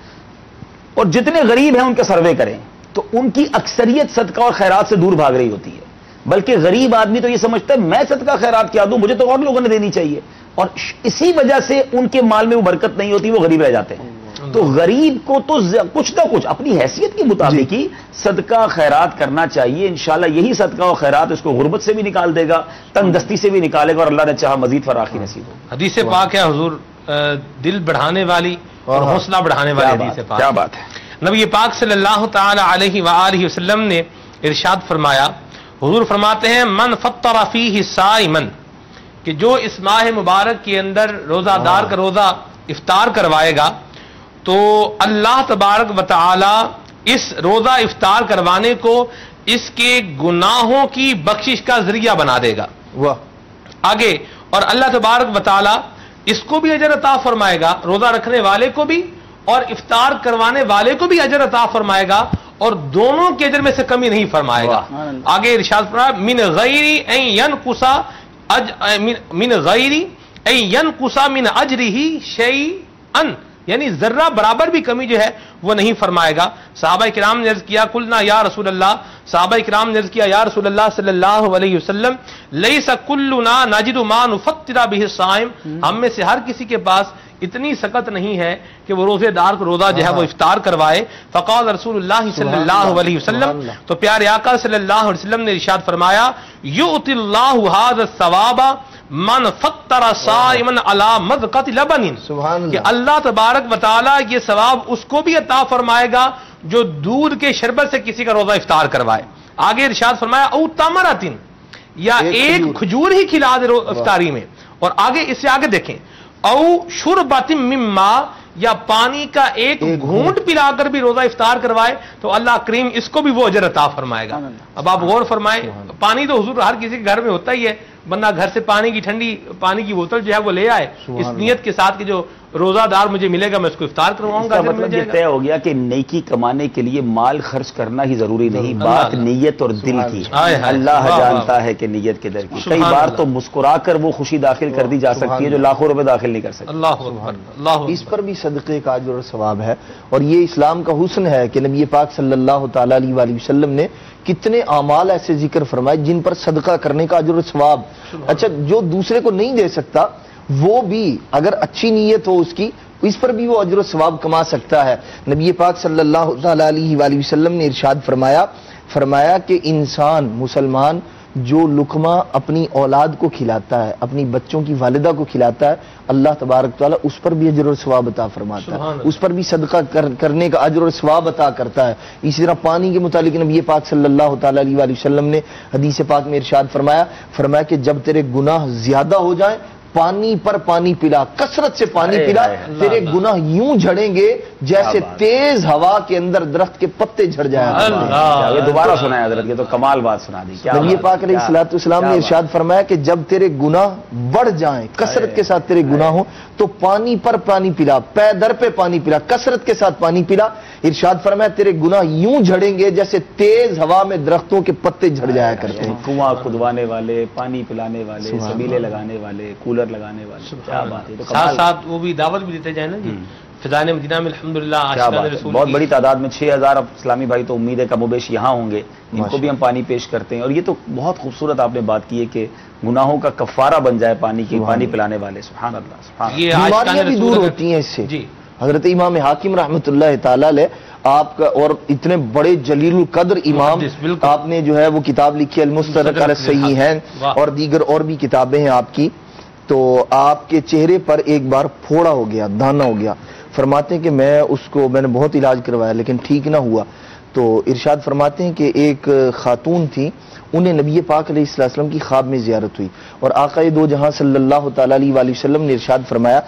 اور جتنے غریب ہیں ان کا سروے کریں تو ان کی اکثریت صدقہ اور خیرات سے دور بھاگ رہی ہوتی ہے. بلکہ غریب آدمی تو یہ سمجھتا ہے میں صدقہ خیرات کیا دوں، مجھے تو اور لوگوں نے دینی چاہیے، اور اسی وجہ سے ان کے مال میں وہ برکت نہیں ہوتی، وہ غریب رہ جاتے ہیں. تو غریب کو تو کچھ نہ کچھ اپنی حیثیت کے مطابق ہی صدقہ خیرات کرنا چاہیے. انشاءاللہ یہی صدقہ و خیرات اس کو غربت سے بھی نکال دے گا، تنگ دستی سے بھی نکالے گا، اور اللہ نے چاہا مزید فراخی نصیب ہو. حدیث پاک ہے حضور دل بڑھانے والی اور حوصلہ بڑھانے والی حدیث پاک. کیا بات ہے. نبی پاک صلی اللہ تعالی علیہ وآلہ وسلم نے ارشاد فرمایا، حضور فرماتے ہیں من فطر فیہ صائما، کہ جو اس ماہ مبارک کے اندر روزہ دار کا روزہ افطار کروائے گا تو اللہ تبارک و تعالی اس روزہ افطار کروانے کو اس کے گناہوں کی بخشش کا ذریعہ بنا دے گا. واہ. آگے اور اللہ تبارک و تعالی اس کو بھی اجر عطا فرمائے گا، روزہ رکھنے والے کو بھی اور افطار کروانے والے کو بھی اجر عطا فرمائے گا، اور دونوں کے اجر میں سے کمی نہیں فرمائے گا. آگے ارشاد فرمایا من غیر ان ينقص من غیر ان ينقص من اجرہ شیئا، یعنی ذرہ برابر بھی کمی جو ہے وہ نہیں فرمائے گا. صحابہ کرام نے عرض کیا قلنا یا رسول اللہ، صحابہ کرام نے عرض کیا یا رسول اللہ صلی اللہ علیہ وسلم لیس کلنا نجد ما نفطر به الصائم، ہم میں سے ہر کسی کے پاس اتنی سکت نہیں ہے کہ وہ روزے دار کو روزہ جو ہے وہ افطار کروائے. فقال رسول اللہ صلی اللہ علیہ وسلم، تو پیارے آقا صلی اللہ علیہ وسلم نے ارشاد فرمایا یؤتی اللہ ھذا الثواب من فطر صائما علی مذقۃ لبن، کہ اللہ تبارک و تعالی یہ ثواب اس کو بھی عطا فرمائے گا جو دودھ کے شربت سے کسی کا روزہ افطار کروائے. آگے ارشاد فرمایا او تمرۃ، یا ایک کھجور ہی کھلا دے افطاری میں. اور آگے اس سے آگے دیکھیں او شربۃ مما، یا پانی کا ایک گھونٹ پلا کر بھی روزہ افطار کروائے تو اللہ کریم اس کو بھی وہ اجر عطا فرمائے گا. اب آپ غور فرمائیں، پانی تو حضور ہر کسی کے گھر میں ہوتا ہی ہے، بندہ گھر سے پانی کی ٹھنڈی پانی کی بوتل جو ہے وہ لے آئے اس نیت کے ساتھ کہ جو روزہ دار مجھے ملے گا میں اس کو افطار کرواؤں گا. مطلب یہ طے ہو گیا کہ نیکی کمانے کے لیے مال خرچ کرنا ہی ضروری نہیں، بات نیت اور دل کی. اللہ جانتا ہے کہ نیت کے در کی. کئی بار تو مسکرا کر وہ خوشی داخل کر دی جا سکتی ہے جو لاکھوں روپے داخل نہیں کر سکتی. اللہ اکبر، اللہ اکبر. اس پر بھی صدقے کا اجر اور ثواب ہے، اور یہ اسلام کا حسن ہے کہ نبی پاک صلی اللہ تعالی علیہ وآلہ وسلم نے کتنے اعمال ایسے ذکر فرمائے جن پر صدقہ کرنے کا اجر و ثواب. اچھا جو دوسرے کو نہیں دے سکتا وہ بھی اگر اچھی نیت ہو اس کی، اس پر بھی وہ اجر و ثواب کما سکتا ہے. نبی پاک صلی اللہ تعالی علیہ وآلہ وسلم نے ارشاد فرمایا کہ انسان مسلمان جو لقمہ اپنی اولاد کو کھلاتا ہے، اپنی بچوں کی والدہ کو کھلاتا ہے، اللہ تبارک تعالیٰ اس پر بھی اجر و ثواب عطا فرماتا ہے، اس پر بھی صدقہ کرنے کا اجر و ثواب عطا کرتا ہے. اسی طرح پانی کے متعلق نبی پاک صلی اللہ تعالی علیہ وآلہ وسلم نے حدیث پاک میں ارشاد فرمایا کہ جب تیرے گناہ زیادہ ہو جائیں پانی پر پانی پلا، کثرت سے پانی پلا، تیرے گناہ یوں جھڑیں گے جیسے تیز ہوا کے اندر درخت کے پتے جھڑ جایا. یہ دوبارہ سنا ہے حضرت، یہ تو کمال بات سنا دی. نبی پاک علیہ الصلوۃ والسلام نے ارشاد فرمایا کہ جب تیرے گناہ بڑھ جائیں، کثرت کے ساتھ تیرے گناہ ہوں تو پانی پر پانی پلا، پے در پہ پانی پلا، کثرت کے ساتھ پانی پلا. ارشاد فرمایا تیرے گناہ یوں جھڑیں گے جیسے تیز ہوا میں درختوں کے پتے جھڑ جایا کرتے ہیں. کنواں کھدوانے والے، پانی پلانے والے، سبیلے لگانے والے، کولر لگانے والے، کیا بات ہے. ساتھ ساتھ وہ بھی دعوت بھی دیتے جائیں نا جی. فضائل مدینہ میں الحمدللہ بہت بڑی تعداد میں 6000 اسلامی بھائی تو امید ہے کم و بیش یہاں ہوں گے، ان کو بھی ہم پانی پیش کرتے ہیں. اور یہ تو بہت خوبصورت آپ نے بات کی ہے کہ گناہوں کا کفارہ بن جائے پانی پلانے والے. سبحان اللہ، سبحان اللہ. بیماریاں بھی دور ہوتی ہیں اس سے. جی حضرت امام حاکم رحمۃ اللہ تعالی علیہ آپ کا، اور اتنے بڑے جلیل القدر امام، آپ نے جو ہے وہ کتاب لکھی المستدرک علی الصحیحین اور دیگر اور بھی کتابیں ہیں آپ کی. تو آپ کے چہرے پر ایک بار پھوڑا ہو گیا، دانا ہو گیا. فرماتے ہیں کہ میں نے بہت علاج کروایا لیکن ٹھیک نہ ہوا. تو ارشاد فرماتے ہیں کہ ایک خاتون تھی، انہیں نبی پاک علیہ السلام کی خواب میں زیارت ہوئی اور آقا دو جہاں صلی اللہ تعالی علیہ وآلہ وسلم نے ارشاد فرمایا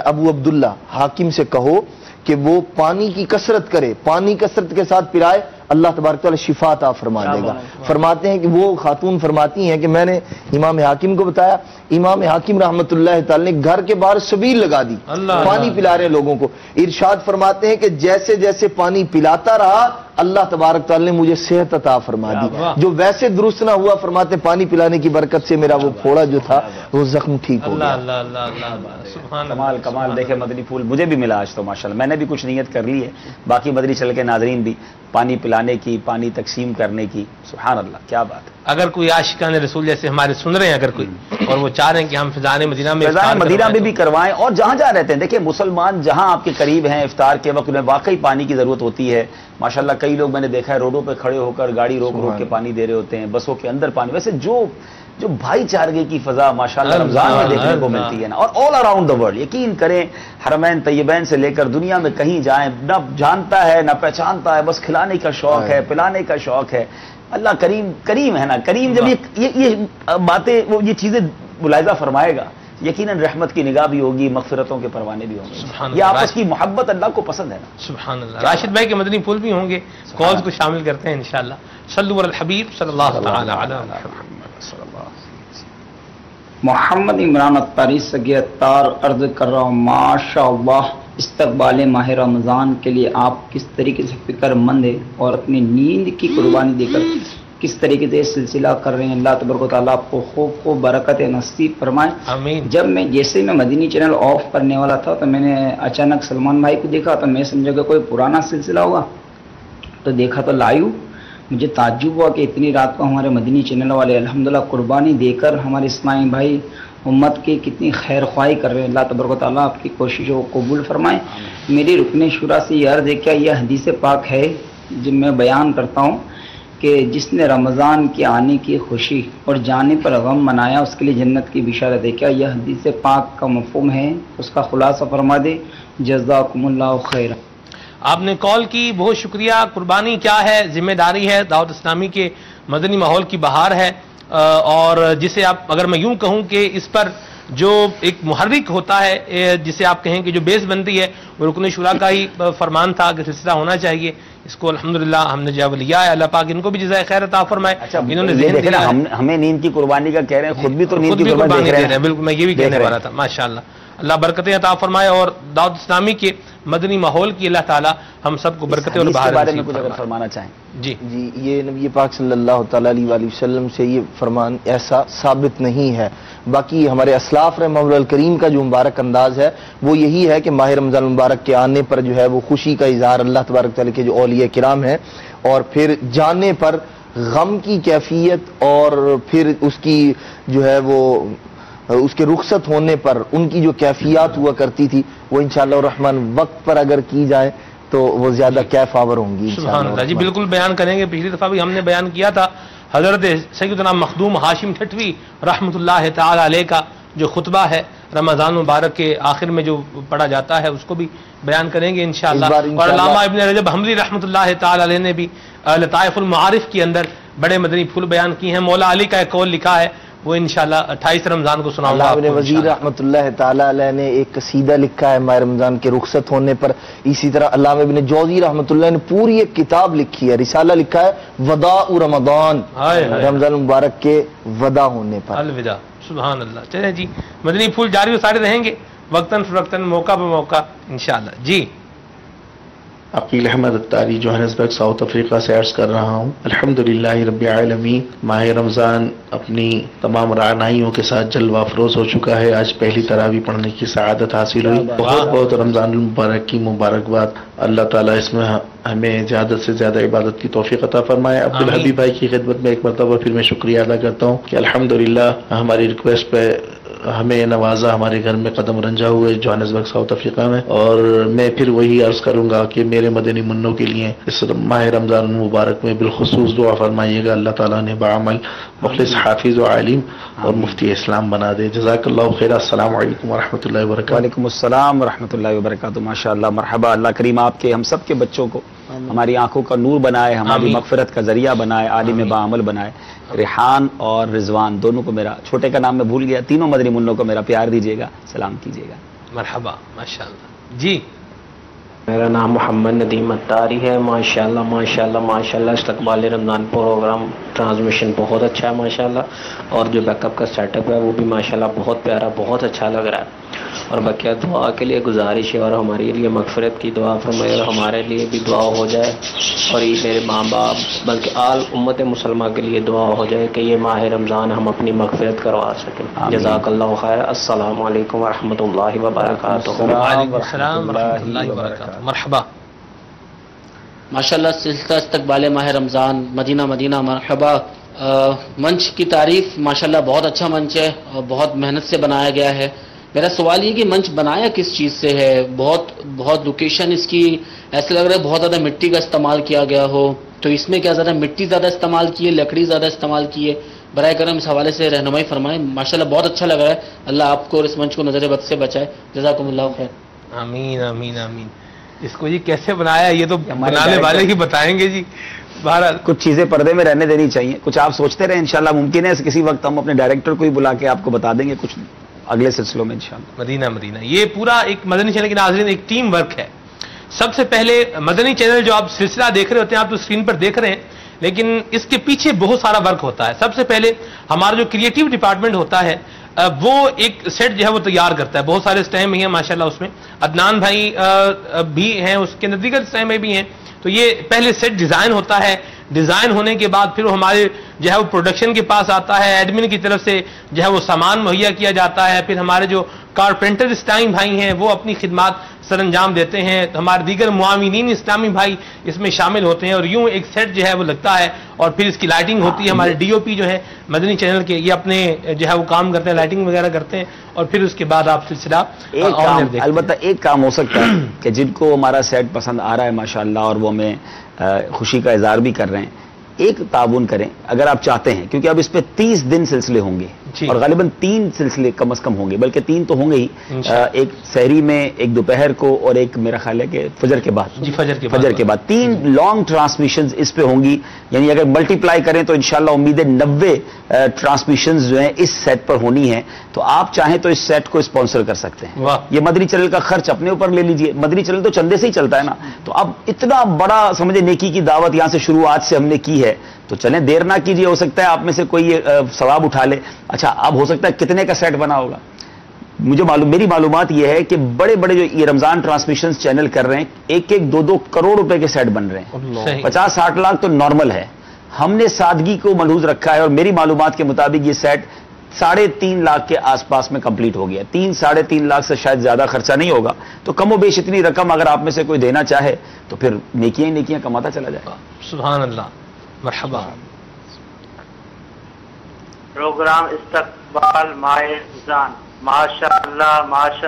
ابو عبداللہ حاکم سے کہو کہ وہ پانی کی کثرت کرے، پانی کثرت کے ساتھ پلائے اللہ تبارک تعالیٰ شفا عطا فرما دے گا. فرماتے ہیں کہ وہ خاتون فرماتی ہیں کہ میں نے امام حاکم کو بتایا, امام حاکم رحمۃ اللہ تعالی نے گھر کے باہر سبیل لگا دی, پانی پلا رہے ہیں لوگوں کو. ارشاد فرماتے ہیں کہ جیسے جیسے پانی پلاتا رہا اللہ تبارک تعالی نے مجھے صحت عطا فرما دی, جو ویسے درست نہ ہوا, فرماتے پانی پلانے کی برکت سے میرا وہ پھوڑا جو تھا وہ زخم ٹھیک ہو گیا. کمال کمال. دیکھیں مدنی پھول مجھے بھی ملا آج تو ماشاءاللہ, میں نے بھی کچھ نیت کر لی ہے, باقی مدنی چل کے ناظرین بھی پانی پلانے کی, پانی تقسیم کرنے کی. سبحان اللہ, کیا بات ہے. اگر کوئی عاشقان رسول جیسے ہمارے سن رہے ہیں اگر کوئی, اور وہ چاہ رہے ہیں کہ ہم فضان مدینہ میں مدینہ میں بھی کروائیں, اور جہاں جہاں رہتے ہیں. دیکھیں مسلمان جہاں آپ کے قریب ہیں افطار کے وقت میں واقعی پانی کی ضرورت ہوتی ہے. ماشاءاللہ کئی لوگ میں نے دیکھا ہے روڈوں پہ کھڑے ہو کر گاڑی روک روک کے پانی دے رہے ہوتے ہیں, بسوں کے اندر پانی. ویسے جو بھائی چارگی کی فضا ماشاءاللہ رمضان میں دیکھنے کو ملتی ہے نا, اور آل اراؤنڈ دا ورلڈ, یقین کریں حرمین طیبین سے لے کر دنیا میں کہیں جائیں, نہ جانتا ہے نہ پہچانتا ہے, بس کھلانے کا شوق ہے, پلانے کا شوق ہے. اللہ کریم ہے نا, کریم. جب یہ باتیں یہ چیزیں ملاحظہ فرمائے گا, یقیناً رحمت کی نگاہ بھی ہوگی, مغفرتوں کے پروانے بھی ہوں گے. یہ آپس کی محبت اللہ کو پسند ہے نا. سبحان اللہ. راشد بھائی کے مدنی پھول بھی ہوں گے, کالز کو شامل کرتے ہیں انشاءاللہ. صلو علی الحبیب صلی اللہ تعالی علی محمد. محمد عمران اتاری سگے اتار عرض کر رہا ہوں, ماشاء اللہ استقبال ماہ رمضان کے لیے آپ کس طریقے سے فکر مند ہیں اور اپنی نیند کی قربانی دے کر کس طریقے سے سلسلہ کر رہے ہیں. اللہ تبارک و تعالیٰ آپ کو خوب برکت نصیب فرمائے. آمین. جب جیسے میں مدنی چینل آف کرنے والا تھا تو میں نے اچانک سلمان بھائی کو دیکھا, تو میں سمجھا کہ کوئی پرانا سلسلہ ہوگا, تو دیکھا تو لائیو. مجھے تعجب ہوا کہ اتنی رات کو ہمارے مدنی چینل والے الحمدللہ قربانی دے کر ہمارے اسماعیل بھائی امت کی کتنی خیر خواہی کر رہے ہیں. اللہ تبارک و تعالیٰ آپ کی کوششوں کو قبول فرمائے. میری رکن شورا سے یہ عرض ہے, کیا یہ حدیث پاک ہے جب میں بیان کرتا ہوں کہ جس نے رمضان کے آنے کی خوشی اور جانے پر غم منایا اس کے لیے جنت کی بشارت ہے. کیا یہ حدیث پاک کا مفہوم ہے, اس کا خلاصہ فرما دے. جزاکم اللہ خیر. آپ نے کال کی, بہت شکریہ. قربانی کیا ہے, ذمہ داری ہے, دعوت اسلامی کے مدنی ماحول کی بہار ہے, اور جسے آپ اگر میں یوں کہوں کہ اس پر جو ایک محرک ہوتا ہے, جسے آپ کہیں کہ جو بیس بنتی ہے, وہ رکن شورا کا ہی فرمان تھا کہ سلسلہ ہونا چاہیے. اس کو الحمدللہ ہم نے جب لیا ہے, اللہ پاک ان کو بھی جزائے خیر عطا فرمائے. انہوں نے ذہن دیا, ہمیں نیند کی قربانی کا کہہ رہے ہیں, خود بھی تو نیند کی قربانی دے رہے ہیں. بالکل میں یہ بھی کہنے والا تھا. ماشاءاللہ اللہ برکتیں عطا فرمائے, اور دعوت اسلامی کے مدنی ماحول کی اللہ تعالی ہم سب کو برکتیں اور بہار بارے میں کچھ اگر فرمانا چاہیں. جی یہ نبی پاک صلی اللہ تعالی علیہ وآلہ وسلم سے یہ فرمان ایسا ثابت نہیں ہے. باقی ہمارے اسلاف رحمہ اللہ کریم کا جو مبارک انداز ہے وہ یہی ہے کہ ماہ رمضان مبارک کے آنے پر جو ہے وہ خوشی کا اظہار اللہ تبارک تعالی کے جو اولیاء کرام ہیں, اور پھر جانے پر غم کی کیفیت, اور پھر اس کی جو ہے وہ اس کے رخصت ہونے پر ان کی جو کیفیات ہوا کرتی تھی وہ انشاءاللہ الرحمن وقت پر اگر کی جائیں تو وہ زیادہ کیف آور ہوں گی. سبحان اللہ. جی بالکل بیان کریں گے. پچھلی دفعہ بھی ہم نے بیان کیا تھا حضرت سیدنا مخدوم ہاشم ٹھٹوی رحمۃ اللہ تعالی علیہ کا جو خطبہ ہے رمضان مبارک کے آخر میں جو پڑھا جاتا ہے, اس کو بھی بیان کریں گے انشاءاللہ. اور علامہ ابن رجب حنبلی رحمۃ اللہ تعالی علیہ نے بھی لطائف المعارف کے اندر بڑے مدنی پھول بیان کیے ہیں. مولا علی کا ایک قول لکھا ہے, وہ انشاءاللہ 28 رمضان کو سناؤں گا. علامہ ابن وزیر رحمۃ اللہ تعالی علیہ نے ایک قصیدہ لکھا ہے ماہ رمضان کے رخصت ہونے پر. اسی طرح علامہ ابن جوزی رحمۃ اللہ نے پوری ایک کتاب لکھی ہے, رسالہ لکھا ہے وداع رمضان, رمضان مبارک کے وداع ہونے پر. الوداع. سبحان اللہ. چلیں جی, مدنی پھول جاری و سارے رہیں گے وقتاً فوقتاً, موقع بہ موقع انشاءاللہ. جی عقیل احمد اتاری جوہانسبرگ ساؤتھ افریقہ سے عرض کر رہا ہوں. الحمدللہ رب العالمین, ماہ رمضان اپنی تمام رعنائیوں کے ساتھ جلوہ افروز ہو چکا ہے. آج پہلی تراویح پڑھنے کی سعادت حاصل ہوئی. بہت بہت رمضان المبارک کی مبارکباد. اللہ تعالیٰ اس میں ہمیں زیادہ سے زیادہ عبادت کی توفیق عطا فرمائے. عبدالحبیب بھائی کی خدمت میں ایک مرتبہ پھر میں شکریہ ادا کرتا ہوں کہ الحمدللہ ہماری ریکویسٹ پہ ہمیں نوازا, ہمارے گھر میں قدم رنجا ہوئے جوہانسبرگ ساؤتھ افریقہ میں. اور میں پھر وہی عرض کروں گا کہ میرے مدنی منوں کے لیے اس ماہ رمضان المبارک میں بالخصوص دعا فرمائیے گا, اللہ تعالیٰ نے بعمل مخلص حافظ و عالم اور مفتی اسلام بنا دے. جزاک اللہ خیر. السلام علیکم ورحمۃ اللہ وبرکاتہ. وعلیکم السلام ورحمۃ اللہ وبرکاتہ. ماشاء اللہ, مرحبا. اللہ کریم آپ کے ہم سب کے بچوں کو ہماری آنکھوں کا نور بنائے, ہماری مغفرت کا ذریعہ بنائے, عالم باعمل بنائے. ریحان اور رضوان دونوں کو, میرا چھوٹے کا نام میں بھول گیا, تینوں مدنی منوں کو میرا پیار دیجیے گا, سلام کیجیے گا. مرحبا. ماشاء اللہ. جی میرا نام محمد ندیم اتاری ہے. ماشاءاللہ ماشاءاللہ ماشاءاللہ استقبال رمضان پروگرام ٹرانسمیشن بہت اچھا ہے ماشاءاللہ, اور جو بیک اپ کا سیٹ اپ ہے وہ بھی ماشاءاللہ بہت پیارا, بہت اچھا لگ رہا ہے. اور بقیہ دعا کے لیے گزارش ہے, اور ہمارے لیے مغفرت کی دعا فرمائے, اور ہمارے لیے بھی دعا ہو جائے, اور یہ میرے ماں باپ بلکہ آل امت مسلمہ کے لیے دعا ہو جائے کہ یہ ماہ رمضان ہم اپنی مغفرت کروا سکیں. جزاک اللہ خیر. السلام علیکم ورحمۃ اللہ وبرکاتہ. وعلیکم السلام ورحمۃ اللہ وبرکاتہ. مرحبا. ماشاءاللہ سلسلہ استقبال ماہ رمضان مدینہ مدینہ مرحبا. منچ کی تعریف ماشاءاللہ بہت اچھا منچ ہے اور بہت محنت سے بنایا گیا ہے. میرا سوال یہ کہ منچ بنایا کس چیز سے ہے؟ بہت لوکیشن اس کی ایسے لگ رہا ہے بہت زیادہ مٹی کا استعمال کیا گیا ہو, تو اس میں کیا زیادہ مٹی زیادہ استعمال کی ہے, لکڑی زیادہ استعمال کی ہے؟ برائے کرم اس حوالے سے رہنمائی فرمائیں. ماشاءاللہ بہت اچھا لگ رہا ہے. اللہ آپ کو اور اس منچ کو نظر بد سے بچائے. جزاکم اللہ خیر. آمین آمین آمین. اس کو یہ کیسے بنایا یہ تو بنانے والے ہی بتائیں گے جی. بہرحال کچھ چیزیں پردے میں رہنے دینی چاہیے, کچھ آپ سوچتے رہیں, انشاءاللہ ممکن ہے کسی وقت ہم اپنے ڈائریکٹر کو ہی بلا کے آپ کو بتا دیں گے کچھ اگلے سلسلوں میں انشاءاللہ. مدینہ مدینہ یہ پورا ایک مدنی چینل کے ناظرین ایک ٹیم ورک ہے. سب سے پہلے مدنی چینل جو آپ سلسلہ دیکھ رہے ہوتے ہیں, آپ تو اسکرین پر دیکھ رہے ہیں, لیکن اس کے پیچھے بہت سارا ورک ہوتا ہے. سب سے پہلے ہمارا جو کریٹیو ڈپارٹمنٹ ہوتا ہے وہ ایک سیٹ جو ہے وہ تیار کرتا ہے. بہت سارے اسٹیم ہیں ماشاءاللہ, اس میں عدنان بھائی بھی ہیں, اس کے نزدیک اسٹیم میں بھی ہیں. تو یہ پہلے سیٹ ڈیزائن ہوتا ہے, ڈیزائن ہونے کے بعد پھر ہمارے جو ہے وہ پروڈکشن کے پاس آتا ہے, ایڈمن کی طرف سے جو ہے وہ سامان مہیا کیا جاتا ہے. پھر ہمارے جو کارپینٹر اسٹائم بھائی ہیں وہ اپنی خدمات سر انجام دیتے ہیں. ہمارے دیگر معاونین اسلامی بھائی اس میں شامل ہوتے ہیں, اور یوں ایک سیٹ جو ہے وہ لگتا ہے, اور پھر اس کی لائٹنگ ہوتی ہے. ہمارے ڈی او پی جو ہے مدنی چینل کے, یہ اپنے جو ہے وہ کام کرتے ہیں, لائٹنگ وغیرہ کرتے ہیں, اور پھر اس کے بعد آپ سلسلہ البتہ ایک کام ہو سکتا ہے کہ جن کو ہمارا سیٹ پسند آ رہا ہے ماشاءاللہ, اور وہ ہمیں خوشی کا اظہار بھی کر رہے ہیں, ایک تعاون کریں اگر آپ چاہتے ہیں, کیونکہ اب اس پہ 30 دن سلسلے ہوں گے, اور غالباً 3 سلسلے کم از کم ہوں گے, بلکہ 3 تو ہوں گے ہی. ایک سحری میں, ایک دوپہر کو, اور ایک میرا خیال ہے کہ فجر کے بعد. جی فجر کے بعد 3 لانگ ٹرانسمیشنز اس پہ ہوں گی. یعنی اگر ملٹی پلائی کریں تو انشاءاللہ امید ہے 90 ٹرانسمیشنز جو ہیں اس سیٹ پر ہونی ہیں. تو آپ چاہیں تو اس سیٹ کو اسپانسر کر سکتے ہیں. یہ مدنی چینل کا خرچ اپنے اوپر لے لیجئے. مدنی چینل تو چندے سے ہی چلتا ہے نا, تو اب اتنا بڑا سمجھے نیکی کی دعوت یہاں سے شروعات سے ہم نے کی ہے, تو چلیں دیر نہ کیجیے. ہو سکتا ہے آپ میں سے کوئی ثواب اٹھا لے. اچھا اب ہو سکتا ہے کتنے کا سیٹ بنا ہوگا, مجھے میری معلومات یہ ہے کہ بڑے بڑے جو یہ رمضان ٹرانسمیشن چینل کر رہے ہیں 1-2 کروڑ روپے کے سیٹ بن رہے ہیں. 50-60 لاکھ تو نارمل ہے. ہم نے سادگی کو ملحوظ رکھا ہے, اور میری معلومات کے مطابق یہ سیٹ 3.5 لاکھ کے آس پاس میں کمپلیٹ ہو گیا. 3-3.5 لاکھ سے شاید زیادہ خرچہ نہیں ہوگا. تو کم و بیش اتنی رقم اگر آپ میں سے کوئی دینا چاہے تو پھر نیکیاں کماتا چلا جائے. سبحان اللہ. مرحبا. پروگرام استقبال ماہ رمضان ماشاء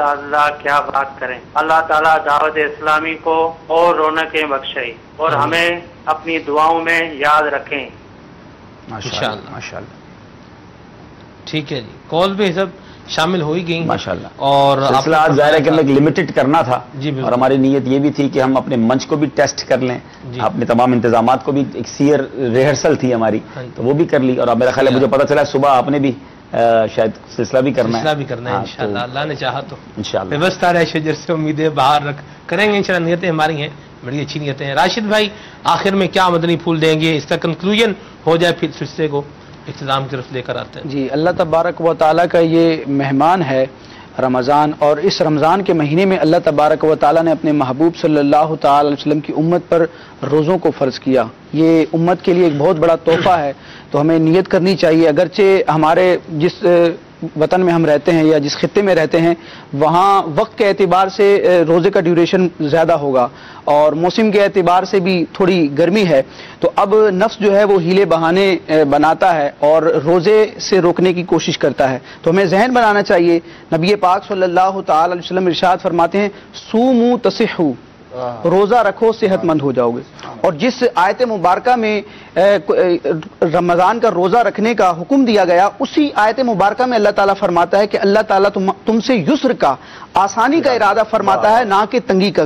اللہ کیا بات کریں. اللہ تعالیٰ دعوت اسلامی کو اور رونقیں بخشے, اور ہمیں اپنی دعاؤں میں یاد رکھیں. ماشاءاللہ. ٹھیک ہے جی, کال پہ سب شامل ہو ہی گئی ماشاءاللہ. اور سلسلہ آج ظاہر ہے کہ ہمیں لمیٹڈ کرنا تھا, اور ہماری نیت یہ بھی تھی کہ ہم اپنے منچ کو بھی ٹیسٹ کر لیں, اپنے تمام انتظامات کو بھی. ایک سیر ریہرسل تھی ہماری, تو وہ بھی کر لی. اور اب میرا خیال ہے مجھے پتا چلا صبح آپ نے بھی شاید سلسلہ بھی کرنا ہے. انشاءاللہ, اللہ نے چاہا تو انشاءاللہ. ویوستھا رہے شجر سے امیدیں باہر کریں گے انشاءاللہ. نیتیں ہماری ہیں, بڑی اچھی نیتیں ہیں. راشد بھائی آخر میں کیا مدنی پھول دیں گے, اس کا کنکلوژن ہو جائے, پھر سلسلے کو اختتام کی طرف لے کر آتے ہیں. جی, اللہ تبارک و تعالیٰ کا یہ مہمان ہے رمضان, اور اس رمضان کے مہینے میں اللہ تبارک و تعالیٰ نے اپنے محبوب صلی اللہ تعالی علیہ وسلم کی امت پر روزوں کو فرض کیا. یہ امت کے لیے ایک بہت بڑا تحفہ ہے, تو ہمیں نیت کرنی چاہیے. اگرچہ ہمارے جس وطن میں ہم رہتے ہیں یا جس خطے میں رہتے ہیں وہاں وقت کے اعتبار سے روزے کا ڈیوریشن زیادہ ہوگا, اور موسم کے اعتبار سے بھی تھوڑی گرمی ہے, تو اب نفس جو ہے وہ ہیلے بہانے بناتا ہے اور روزے سے روکنے کی کوشش کرتا ہے. تو ہمیں ذہن بنانا چاہیے. نبی پاک صلی اللہ تعالی علیہ وسلم ارشاد فرماتے ہیں صوموا تصحوا, روزہ رکھو صحت مند ہو جاؤ گے. اور جس آیت مبارکہ میں رمضان کا روزہ رکھنے کا حکم دیا گیا, اسی آیت مبارکہ میں اللہ تعالیٰ فرماتا ہے کہ اللہ تعالیٰ تم سے یسر کا, آسانی کا ارادہ فرماتا ہے, نہ کہ تنگی کا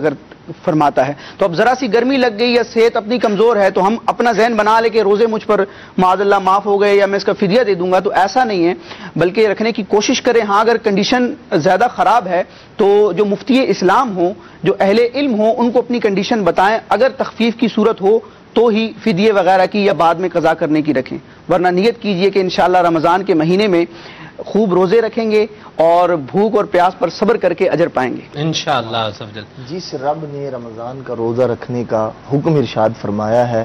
فرماتا ہے. تو اب ذرا سی گرمی لگ گئی یا صحت اپنی کمزور ہے تو ہم اپنا ذہن بنا لے کہ روزے مجھ پر معاذ اللہ معاف ہو گئے یا میں اس کا فدیہ دے دوں گا، تو ایسا نہیں ہے، بلکہ رکھنے کی کوشش کریں. ہاں اگر کنڈیشن زیادہ خراب ہے تو جو مفتی اسلام ہوں، جو اہل علم ہوں، ان کو اپنی کنڈیشن بتائیں. اگر تخفیف کی صورت ہو تو ہی فدیے وغیرہ کی یا بعد میں قضا کرنے کی رکھیں، ورنہ نیت کیجئے کہ انشاءاللہ رمضان کے مہینے میں خوب روزے رکھیں گے اور بھوک اور پیاس پر صبر کر کے اجر پائیں گے انشاءاللہ. جس رب نے رمضان کا روزہ رکھنے کا حکم ارشاد فرمایا ہے،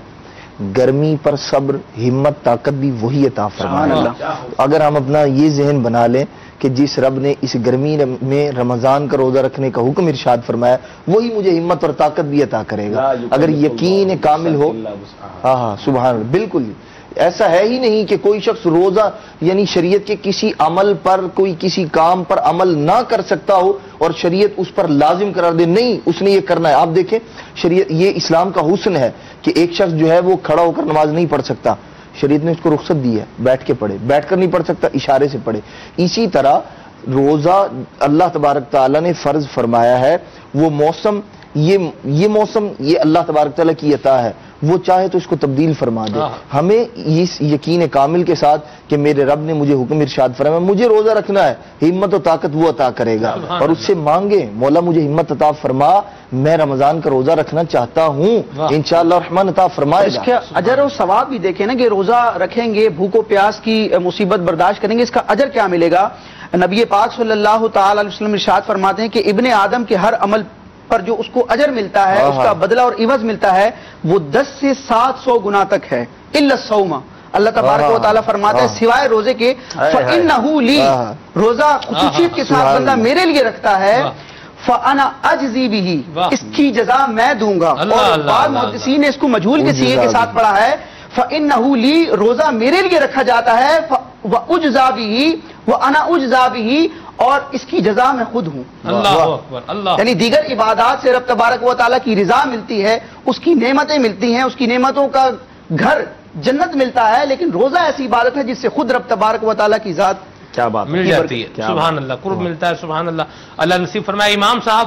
گرمی پر صبر، ہمت، طاقت بھی وہی عطا فرمایا. اگر ہم اپنا یہ ذہن بنا لیں کہ جس رب نے اس گرمی میں رمضان کا روزہ رکھنے کا حکم ارشاد فرمایا وہی مجھے ہمت اور طاقت بھی عطا کرے گا، اگر یقین کامل ہو. ہاں سبحان اللہ. بالکل ایسا ہے ہی نہیں کہ کوئی شخص روزہ یعنی شریعت کے کسی عمل پر، کوئی کسی کام پر عمل نہ کر سکتا ہو اور شریعت اس پر لازم قرار دے. نہیں، اس نے یہ کرنا ہے. آپ دیکھیں شریعت، یہ اسلام کا حسن ہے کہ ایک شخص جو ہے وہ کھڑا ہو کر نماز نہیں پڑھ سکتا، شریعت نے اس کو رخصت دی ہے بیٹھ کے پڑھے. بیٹھ کر نہیں پڑھ سکتا، اشارے سے پڑھے. اسی طرح روزہ اللہ تبارک تعالیٰ نے فرض فرمایا ہے. وہ موسم، یہ موسم یہ اللہ تبارک تعالیٰ کی عطا ہے، وہ چاہے تو اس کو تبدیل فرما دے. ہمیں اس یقین کامل کے ساتھ کہ میرے رب نے مجھے حکم ارشاد فرمایا، مجھے روزہ رکھنا ہے، ہمت و طاقت وہ عطا کرے گا. اور اس سے مانگے، مولا مجھے ہمت عطا فرما، میں رمضان کا روزہ رکھنا چاہتا ہوں، انشاءاللہ الرحمن عطا فرمائے گا. اس کا اجر و ثواب بھی دیکھیں نا کہ روزہ رکھیں گے، بھوک و پیاس کی مصیبت برداشت کریں گے، اس کا اجر کیا ملے گا. نبی پاک صلی اللہ تعالی علیہ وسلم ارشاد فرماتے ہیں کہ ابن آدم کے ہر عمل پر جو اس کو اجر ملتا ہے، اس کا بدلہ اور عوض ملتا ہے، وہ 10 سے 700 گنا تک ہے. الا الصوم، اللہ تبارک و تعالیٰ فرماتا ہے سوائے روزے کے، فإنہ لی، روزہ خصوصیت کے ساتھ بندہ میرے لیے رکھتا ہے، فأنا اجزی بہ، اس کی جزا میں دوں گا. اور بعض محدثین نے اس کو مجہول کے صیغے کے ساتھ پڑھا ہے، فإنہ لی، روزہ میرے لیے رکھا جاتا ہے، وأجزا بہ، وأنا اجزا بہ، اور اس کی جزا میں خود ہوں. اللہ اکبر. اللہ، یعنی دیگر عبادات سے رب تبارک و تعالیٰ کی رضا ملتی ہے، اس کی نعمتیں ملتی ہیں، اس کی نعمتوں کا گھر جنت ملتا ہے، لیکن روزہ ایسی عبادت ہے جس سے خود رب تبارک و تعالیٰ کی ذات کیا بات مل جاتی ہے. سبحان اللہ، قرب ملتا ہے. سبحان اللہ. اللہ نصیب فرمائے. امام صاحب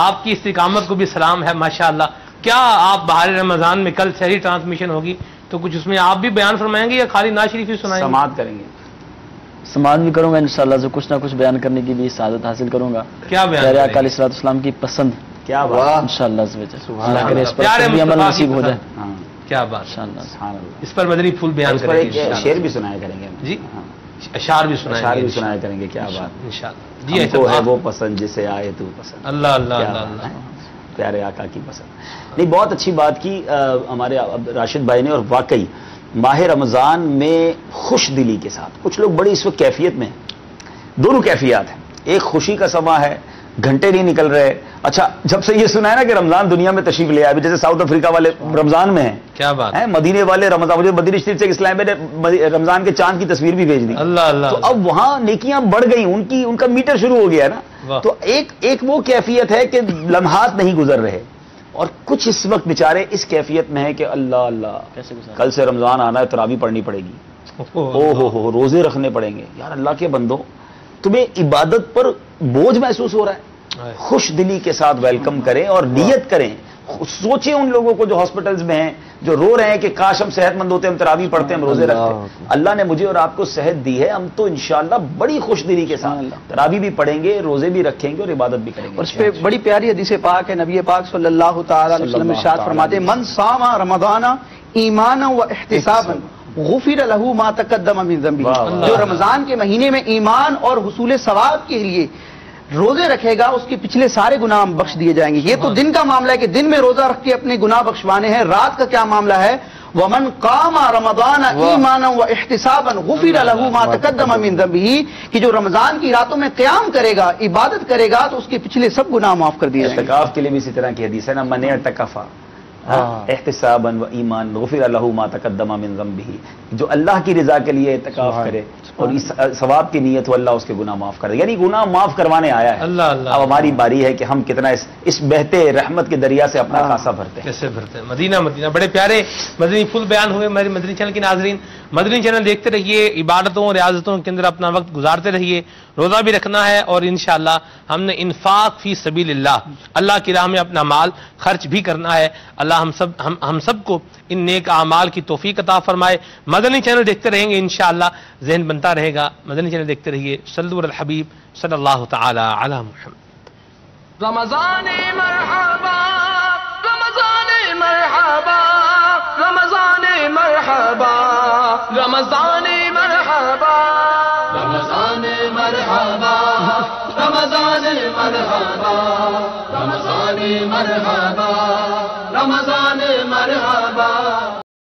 آپ کی استقامت کو بھی سلام ہے ماشاءاللہ. کیا آپ بہار رمضان میں کل شہری ٹرانسمیشن ہوگی تو کچھ اس میں آپ بھی بیان فرمائیں گے یا خالی نعت شریف ہی سنائیں گے؟ سماعت کریں گے. سماعت بھی کروں گا انشاءاللہ، جو کچھ نہ کچھ بیان کرنے کی بھی سعادت حاصل کروں گا. کیا بیان پیارے آقا علیہ الصلوۃ والسلام کی پسند، کیا بات، انشاءاللہ اللہ کرے اس پر پیارے بھی عمل مصطفیٰ نصیب ہو کی جائے. کیا بات. انشاءاللہ اس پر مدنی پھول بیان اس پر کریں ایک گے، شعر بھی سنایا کریں گے جی اشعار بھی سنائیں اشعار گے بھی سنایا کریں گے. کیا بات. انشاءاللہ. جی ہم کو ہے ایسا وہ پسند جسے آئے تو پسند. اللہ اللہ کیا اللہ بات اللہ. ہے، پیارے آقا کی پسند. نہیں، بہت اچھی بات کی ہمارے راشد بھائی نے. اور واقعی ماہ رمضان میں خوش دلی کے ساتھ کچھ لوگ بڑی اس وقت کیفیت میں ہیں. دونوں کیفیات ہیں. ایک خوشی کا سما ہے، گھنٹے نہیں نکل رہے. اچھا، جب سے یہ سنا ہے نا کہ رمضان دنیا میں تشریف لے آئے، جیسے ساؤتھ افریقہ والے رمضان میں ہیں، کیا بات ہیں مدینے والے رمضان، مجھے مدینہ شریف سے اسلام میں نے رمضان کے چاند کی تصویر بھی بھیج دی. اللہ اللہ. تو اب وہاں نیکیاں بڑھ گئی، ان کا میٹر شروع ہو گیا نا. تو ایک وہ کیفیت ہے کہ لمحات نہیں گزر رہے، اور کچھ اس وقت بیچارے اس کیفیت میں ہے کہ اللہ اللہ کل سے رمضان آنا ہے، تراویح پڑھنی پڑے گی، او ہو روزے رکھنے پڑیں گے. یار اللہ کے بندو، تمہیں عبادت پر بوجھ محسوس ہو رہا ہے، خوش دلی کے ساتھ ویلکم کریں اور نیت کریں. سوچیں ان لوگوں کو جو ہاسپٹلز میں ہیں، جو رو رہے ہیں کہ کاش ہم صحت مند ہوتے، ہم تراویح پڑھتے، ہم روزے رکھتے. اللہ نے مجھے اور آپ کو صحت دی ہے، ہم تو انشاءاللہ بڑی خوش دلی کے ساتھ تراویح بھی پڑھیں گے، روزے بھی رکھیں گے اور عبادت بھی کریں گے. اور اس پہ بڑی پیاری حدیث پاک ہے. نبی پاک صلی اللہ تعالی علیہ وسلم ارشاد فرماتے ہیں، من صام رمضان ایمانا و احتسابا غفر له ما تقدم من ذنبه. جو رمضان کے مہینے میں ایمان اور حصول ثواب کے لیے روزے رکھے گا، اس کے پچھلے سارے گناہ بخش دیے جائیں گے. یہ تو دن کا معاملہ ہے کہ دن میں روزہ رکھ کے اپنے گناہ بخشوانے ہیں. رات کا کیا معاملہ ہے؟ ومن قام رمضان ایمانا واحتسابا غفر له ما تقدم من ذنبه، کہ جو رمضان کی راتوں میں قیام کرے گا، عبادت کرے گا، تو اس کے پچھلے سب گناہ معاف کر دیے جائیں گے. اعتکاف کے لیے بھی اسی طرح کی حدیث ہے نا، من اعتکف احتسابا و ایمان غفر له ما تقدم من ذنبه. جو اللہ کی رضا کے لیے اعتکاف کرے اور اس ثواب کی نیت ہو، اللہ اس کے گناہ معاف کرے. یعنی گناہ معاف کروانے آیا ہے. اللہ اللہ. اب ہماری باری ہے کہ ہم کتنا اس بہتے رحمت کے دریا سے اپنا کاسہ بھرتے ہیں. کیسے بھرتے ہیں. مدینہ مدینہ. بڑے پیارے مدنی پھول بیان ہوئے میرے مدنی چینل کے ناظرین. مدنی چینل دیکھتے رہیے، عبادتوں اور ریاضتوں کے اندر اپنا وقت گزارتے رہیے. روزہ بھی رکھنا ہے اور انشاءاللہ ہم نے انفاق فی سبیل اللہ اللہ کی راہ میں اپنا مال خرچ بھی کرنا ہے. اللہ ہم سب کو ان نیک اعمال کی توفیق عطا فرمائے. مدنی چینل دیکھتے رہیں گے انشاءاللہ ذہن بنتا رہے گا. مدنی چینل دیکھتے رہیے. صلو علی الحبیب صلی اللہ تعالی علی محمد. رمضان مرحبا رمضان مرحبا رمضان مرحبا رمضان مرحبا رمضان مرحبا رمضان مرحبا رمضان مرحبا رمضان مرحبا